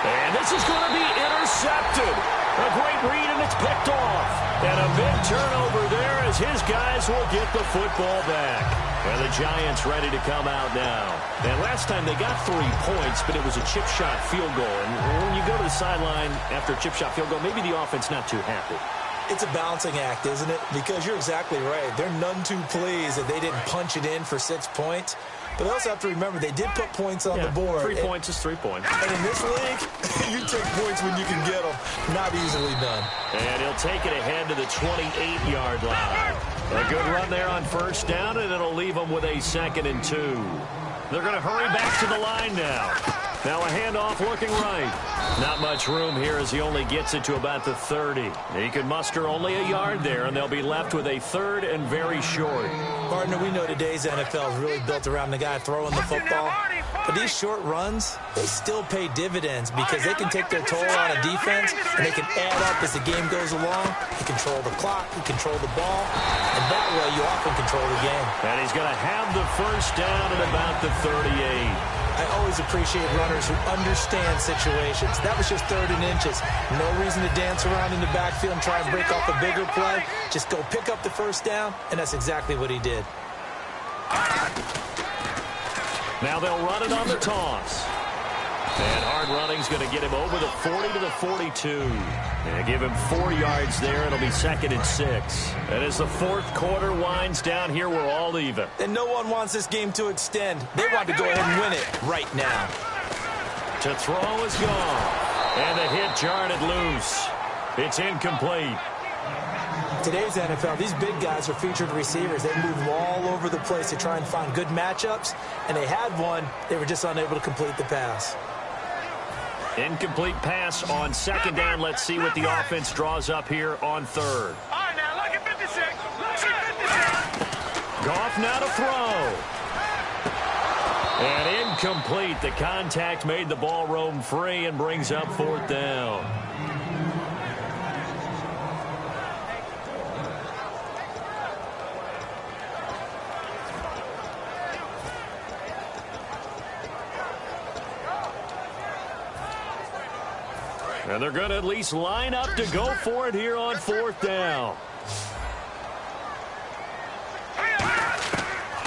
Speaker 1: And this is going to be intercepted. A great read, and it's picked off. And a big turnover there as his guys will get the football back. And the Giants ready to come out now. And last time they got 3 points, but it was a chip shot field goal. And when you go to the sideline after a chip shot field goal, maybe the offense not too happy.
Speaker 2: It's a balancing act, isn't it? Because you're exactly right. They're none too pleased that they didn't punch it in for 6 points. But they also have to remember they did put points on the board.
Speaker 1: 3 points is 3 points.
Speaker 2: And in this league, you take points when you can get them. Not easily done.
Speaker 1: And he'll take it ahead to the 28-yard line. A good run there on 1st down, and it'll leave them with a 2nd and 2. They're going to hurry back to the line now. Now a handoff looking right. Not much room here as he only gets it to about the 30. He could muster only a yard there, and they'll be left with a 3rd and very short.
Speaker 2: Partner, we know today's NFL is really built around the guy throwing the football. But these short runs, they still pay dividends because they can take their toll on a defense, and they can add up as the game goes along. You control the clock, you control the ball, and that way you often control the game.
Speaker 1: And he's going to have the 1st down at about the 38.
Speaker 2: I always appreciate runners who understand situations. That was just 3rd and inches. No reason to dance around in the backfield and try and break off a bigger play. Just go pick up the 1st down, and that's exactly what he did.
Speaker 1: Now they'll run it on the toss. And hard running's going to get him over the 40 to the 42. And give him 4 yards there. It'll be 2nd and 6. And as the 4th quarter winds down here, we're all even.
Speaker 2: And no one wants this game to extend. They want to go ahead and win it right now.
Speaker 1: To throw is gone. And the hit jarred it loose. It's incomplete.
Speaker 2: Today's NFL, these big guys are featured receivers. They move all over the place to try and find good matchups, and they had one. They were just unable to complete the pass.
Speaker 1: Incomplete pass on second down. Let's see what the offense draws up here on third.
Speaker 3: All right, now, look at 56. Look at 56.
Speaker 1: Goff now to throw. And incomplete. The contact made the ball roam free and brings up fourth down. And they're going to at least line up to go for it here on fourth down.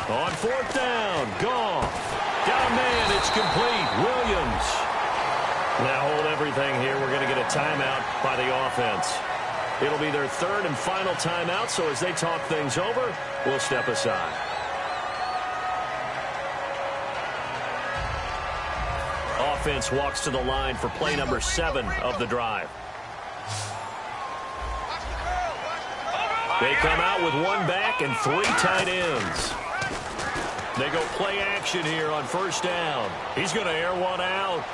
Speaker 1: On fourth down, Goff. Got a man, it's complete. Williams. Now hold everything here. We're going to get a timeout by the offense. It'll be their third and final timeout, so as they talk things over, we'll step aside. Offense walks to the line for play number 7 of the drive. They come out with one back and 3 tight ends. They go play action here on first down. He's going to air one out.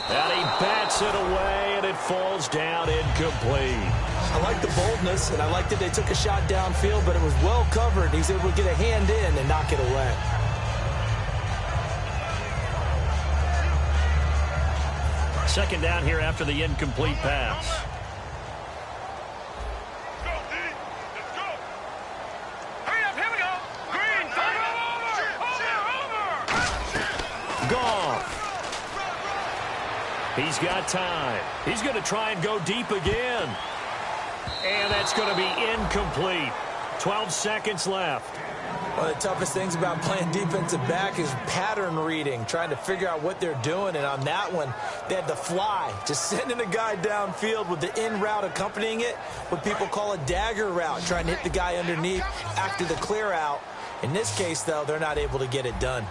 Speaker 1: And he bats it away, and it falls down incomplete.
Speaker 2: I like the boldness, and I like that they took a shot downfield, but it was well covered. He was able to get a hand in and knock it away.
Speaker 1: Second down here after the incomplete pass.
Speaker 3: Go, D. Let's go. Hurry up, here we go. Green, over.
Speaker 1: Goff. He's got time. He's going to try and go deep again. And that's going to be incomplete. 12 seconds left.
Speaker 2: One of the toughest things about playing defensive back is pattern reading, trying to figure out what they're doing. And on that one, they had to fly, just sending a guy downfield with the in route accompanying it, what people call a dagger route, trying to hit the guy underneath after the clear out. In this case, though, they're not able to get it done.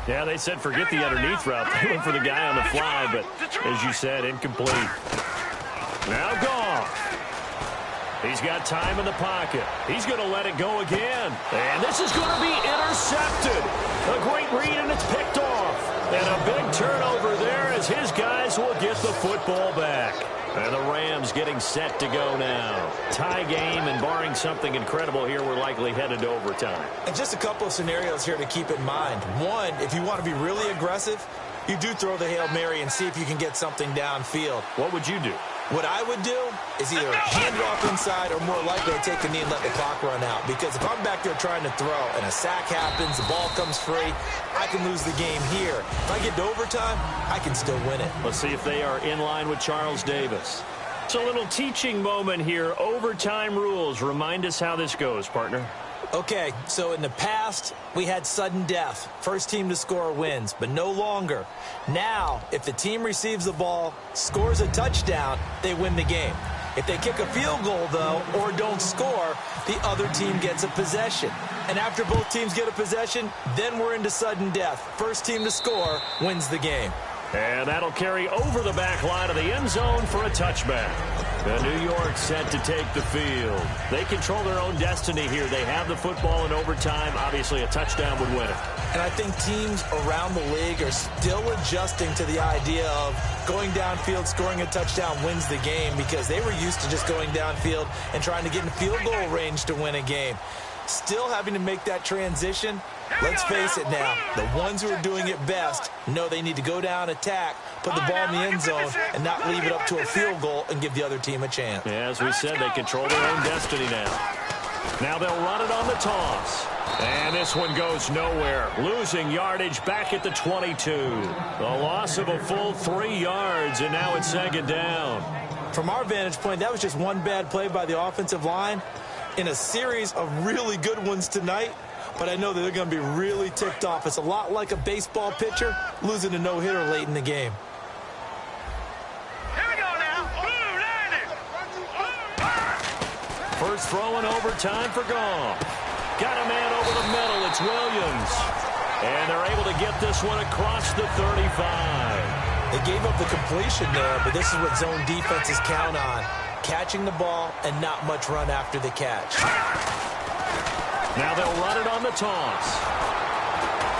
Speaker 1: Yeah, they said forget the underneath route. They went for the guy on the fly, but as you said, incomplete. Now Goff. He's got time in the pocket. He's going to let it go again. And this is going to be intercepted. A great read, and it's picked off. And a big turnover there as his guys will get the football back. And the Rams getting set to go now. Tie game, and barring something incredible here, we're likely headed to overtime.
Speaker 2: And just a couple of scenarios here to keep in mind. One, if you want to be really aggressive, you do throw the Hail Mary and see if you can get something downfield.
Speaker 1: What would you do?
Speaker 2: What I would do is either hand it off inside or more likely to take a knee and let the clock run out. Because if I'm back there trying to throw and a sack happens, the ball comes free, I can lose the game here. If I get to overtime, I can still win it.
Speaker 1: Let's see if they are in line with Charles Davis. It's a little teaching moment here. Overtime rules. Remind us how this goes, partner.
Speaker 2: Okay, so in the past, we had sudden death. First team to score wins, but no longer. Now, if the team receives the ball, scores a touchdown, they win the game. If they kick a field goal, though, or don't score, the other team gets a possession. And after both teams get a possession, then we're into sudden death. First team to score wins the game.
Speaker 1: And that'll carry over the back line of the end zone for a touchback. The New York set to take the field. They control their own destiny here. They have the football in overtime. Obviously, a touchdown would win it.
Speaker 2: And I think teams around the league are still adjusting to the idea of going downfield, scoring a touchdown wins the game, because they were used to just going downfield and trying to get in field goal range to win a game. Still having to make that transition. Let's face it now, the ones who are doing it best know they need to go down, attack, put the ball in the end zone, and not leave it up to a field goal and give the other team a chance.
Speaker 1: Yeah, as we said, they control their own destiny now. Now they'll run it on the toss. And this one goes nowhere. Losing yardage back at the 22. The loss of a full 3 yards, and now it's second down.
Speaker 2: From our vantage point, that was just one bad play by the offensive line in a series of really good ones tonight. But I know that they're going to be really ticked off. It's a lot like a baseball pitcher losing a no-hitter late in the game.
Speaker 3: Here we go now. Blue landed.
Speaker 1: First throw in overtime for Goff. Got a man over the middle. It's Williams. And they're able to get this one across the 35.
Speaker 2: They gave up the completion there, but this is what zone defenses count on. catching the ball and not much run after the catch.
Speaker 1: Now they'll run it on the toss.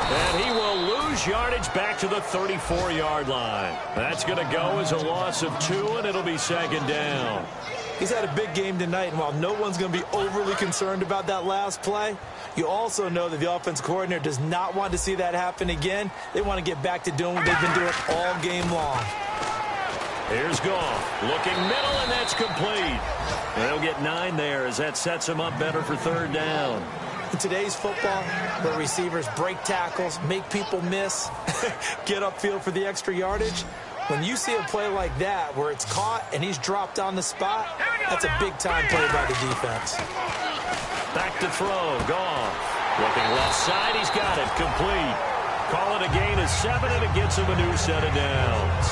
Speaker 1: And he will lose yardage back to the 34-yard line. That's going to go as a loss of 2, and it'll be second down.
Speaker 2: He's had a big game tonight, and while no one's going to be overly concerned about that last play, you also know that the offense coordinator does not want to see that happen again. They want to get back to doing what they've been doing all game long.
Speaker 1: Here's Goff, looking middle, and that's complete. They'll get 9 there as that sets them up better for third down.
Speaker 2: In today's football, where receivers break tackles, make people miss, get upfield for the extra yardage, when you see a play like that where it's caught and he's dropped on the spot, that's a big-time play by the defense.
Speaker 1: Back to throw, Goff. Looking left side, he's got it, complete. Call it a gain of 7, and it gets him a new set of downs.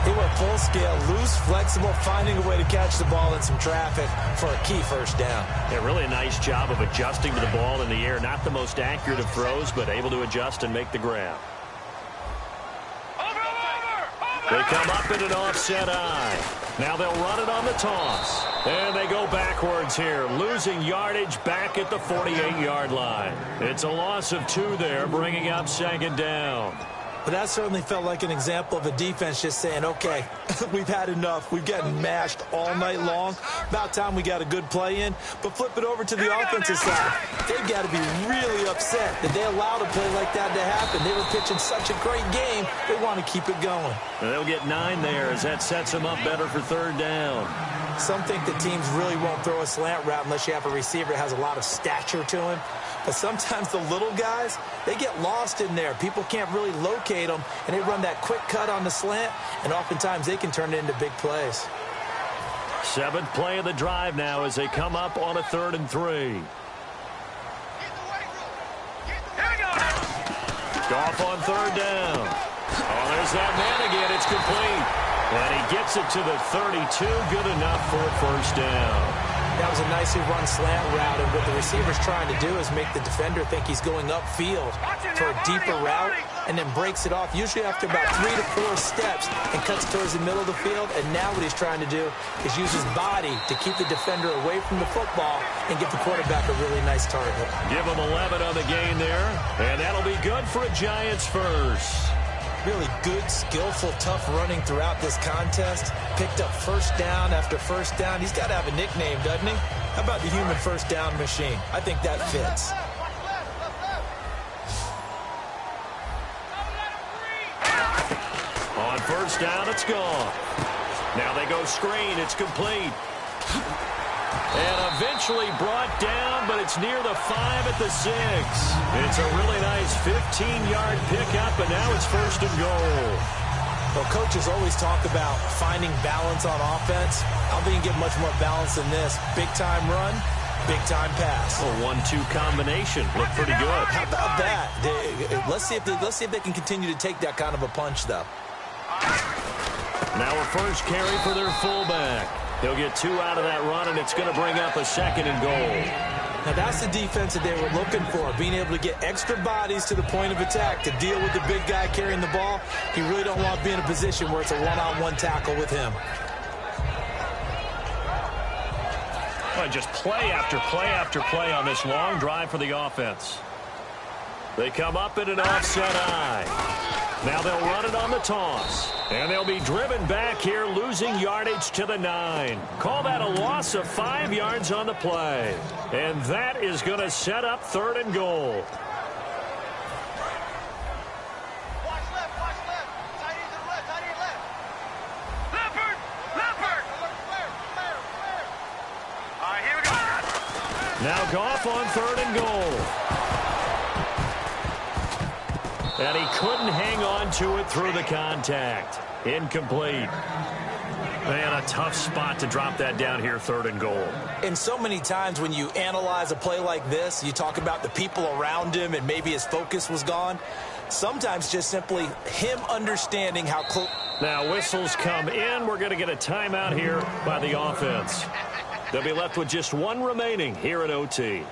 Speaker 2: He went full scale, loose, flexible, finding a way to catch the ball in some traffic for a key first down.
Speaker 1: Yeah, really a nice job of adjusting to the ball in the air. Not the most accurate of throws, but able to adjust and make the grab. They come up in an offset eye. Now they'll run it on the toss. And they go backwards here, losing yardage back at the 48-yard line. It's a loss of 2 there, bringing up second down.
Speaker 2: But that certainly felt like an example of a defense just saying, okay, we've had enough. We've gotten mashed all night long. About time we got a good play in. But flip it over to the offensive side. They've got to be really upset that they allowed a play like that to happen. They were pitching such a great game, they want to keep it going.
Speaker 1: They'll get 9 there as that sets them up better for third down.
Speaker 2: Some think the teams really won't throw a slant route unless you have a receiver that has a lot of stature to him. But sometimes the little guys, they get lost in there. People can't really locate them, and they run that quick cut on the slant, and oftentimes they can turn it into big plays.
Speaker 1: 7th play of the drive now as they come up on a 3rd and 3. Goff on 3rd down. Oh, there's that man again. It's complete. And he gets it to the 32. Good enough for a first down.
Speaker 2: That was a nicely run slant route, and what the receiver's trying to do is make the defender think he's going upfield for a deeper route, and then breaks it off, usually after about 3 to 4 steps, and cuts towards the middle of the field. And now what he's trying to do is use his body to keep the defender away from the football and get the quarterback a really nice target.
Speaker 1: Give him 11 on the gain there, and that'll be good for a Giants first.
Speaker 2: Really good, skillful, tough running throughout this contest. Picked up first down after first down. He's got to have a nickname, doesn't he? How about the human first down machine? I think that fits.
Speaker 1: On first down, it's gone. Now they go screen. It's complete. And eventually brought down, but it's near the 5 at the 6. It's a really nice 15-yard pickup, and now it's 1st and goal.
Speaker 2: Well, coaches always talk about finding balance on offense. I don't think you get much more balance than this. Big-time run, big-time pass.
Speaker 1: A 1-2 combination. Looked pretty good.
Speaker 2: How about that? Let's see if they can continue to take that kind of a punch, though.
Speaker 1: Now a first carry for their fullback. He'll get 2 out of that run, and it's going to bring up a 2nd and goal.
Speaker 2: Now, that's the defense that they were looking for, being able to get extra bodies to the point of attack to deal with the big guy carrying the ball. You really don't want to be in a position where it's a one-on-one tackle with him.
Speaker 1: Well, just play after play after play on this long drive for the offense. They come up in an offset eye. Now they'll run it on the toss. And they'll be driven back here, losing yardage to the 9. Call that a loss of 5 yards on the play. And that is going to set up 3rd and goal.
Speaker 3: Watch left, watch left. Tight end to the left, tight end left. Leopard, leopard. Clear. All right, here we go.
Speaker 1: Now Goff on 3rd and goal. And he couldn't hang on to it through the contact. Incomplete. Man, a tough spot to drop that down here, 3rd and goal.
Speaker 2: And so many times when you analyze a play like this, you talk about the people around him and maybe his focus was gone. Sometimes just simply him understanding how close.
Speaker 1: Now whistles come in. We're going to get a timeout here by the offense. They'll be left with just 1 remaining here at OT.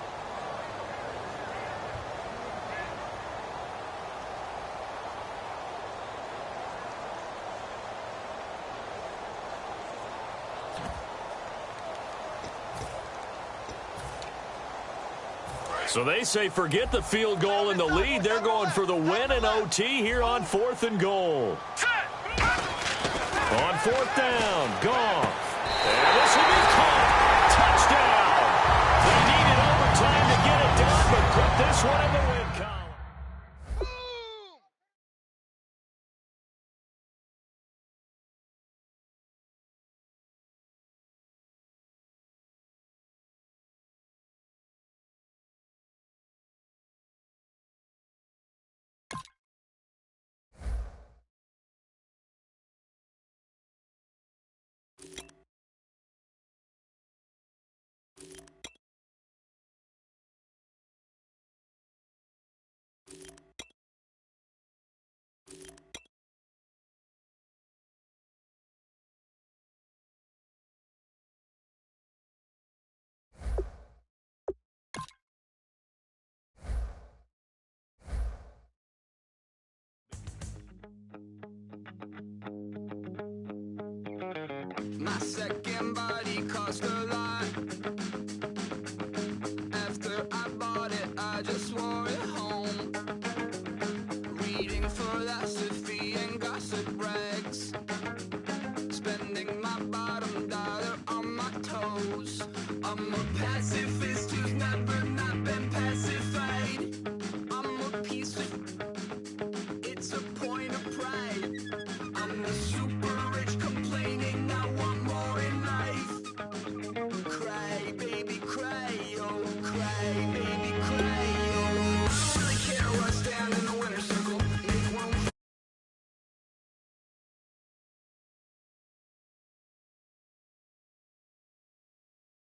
Speaker 1: So they say forget the field goal and the lead. They're going for the win in OT here on 4th and goal. On 4th down, Goff. And this will be caught. Touchdown. They needed overtime to get it done, but put this one in the win column.
Speaker 4: My second body cost a lot.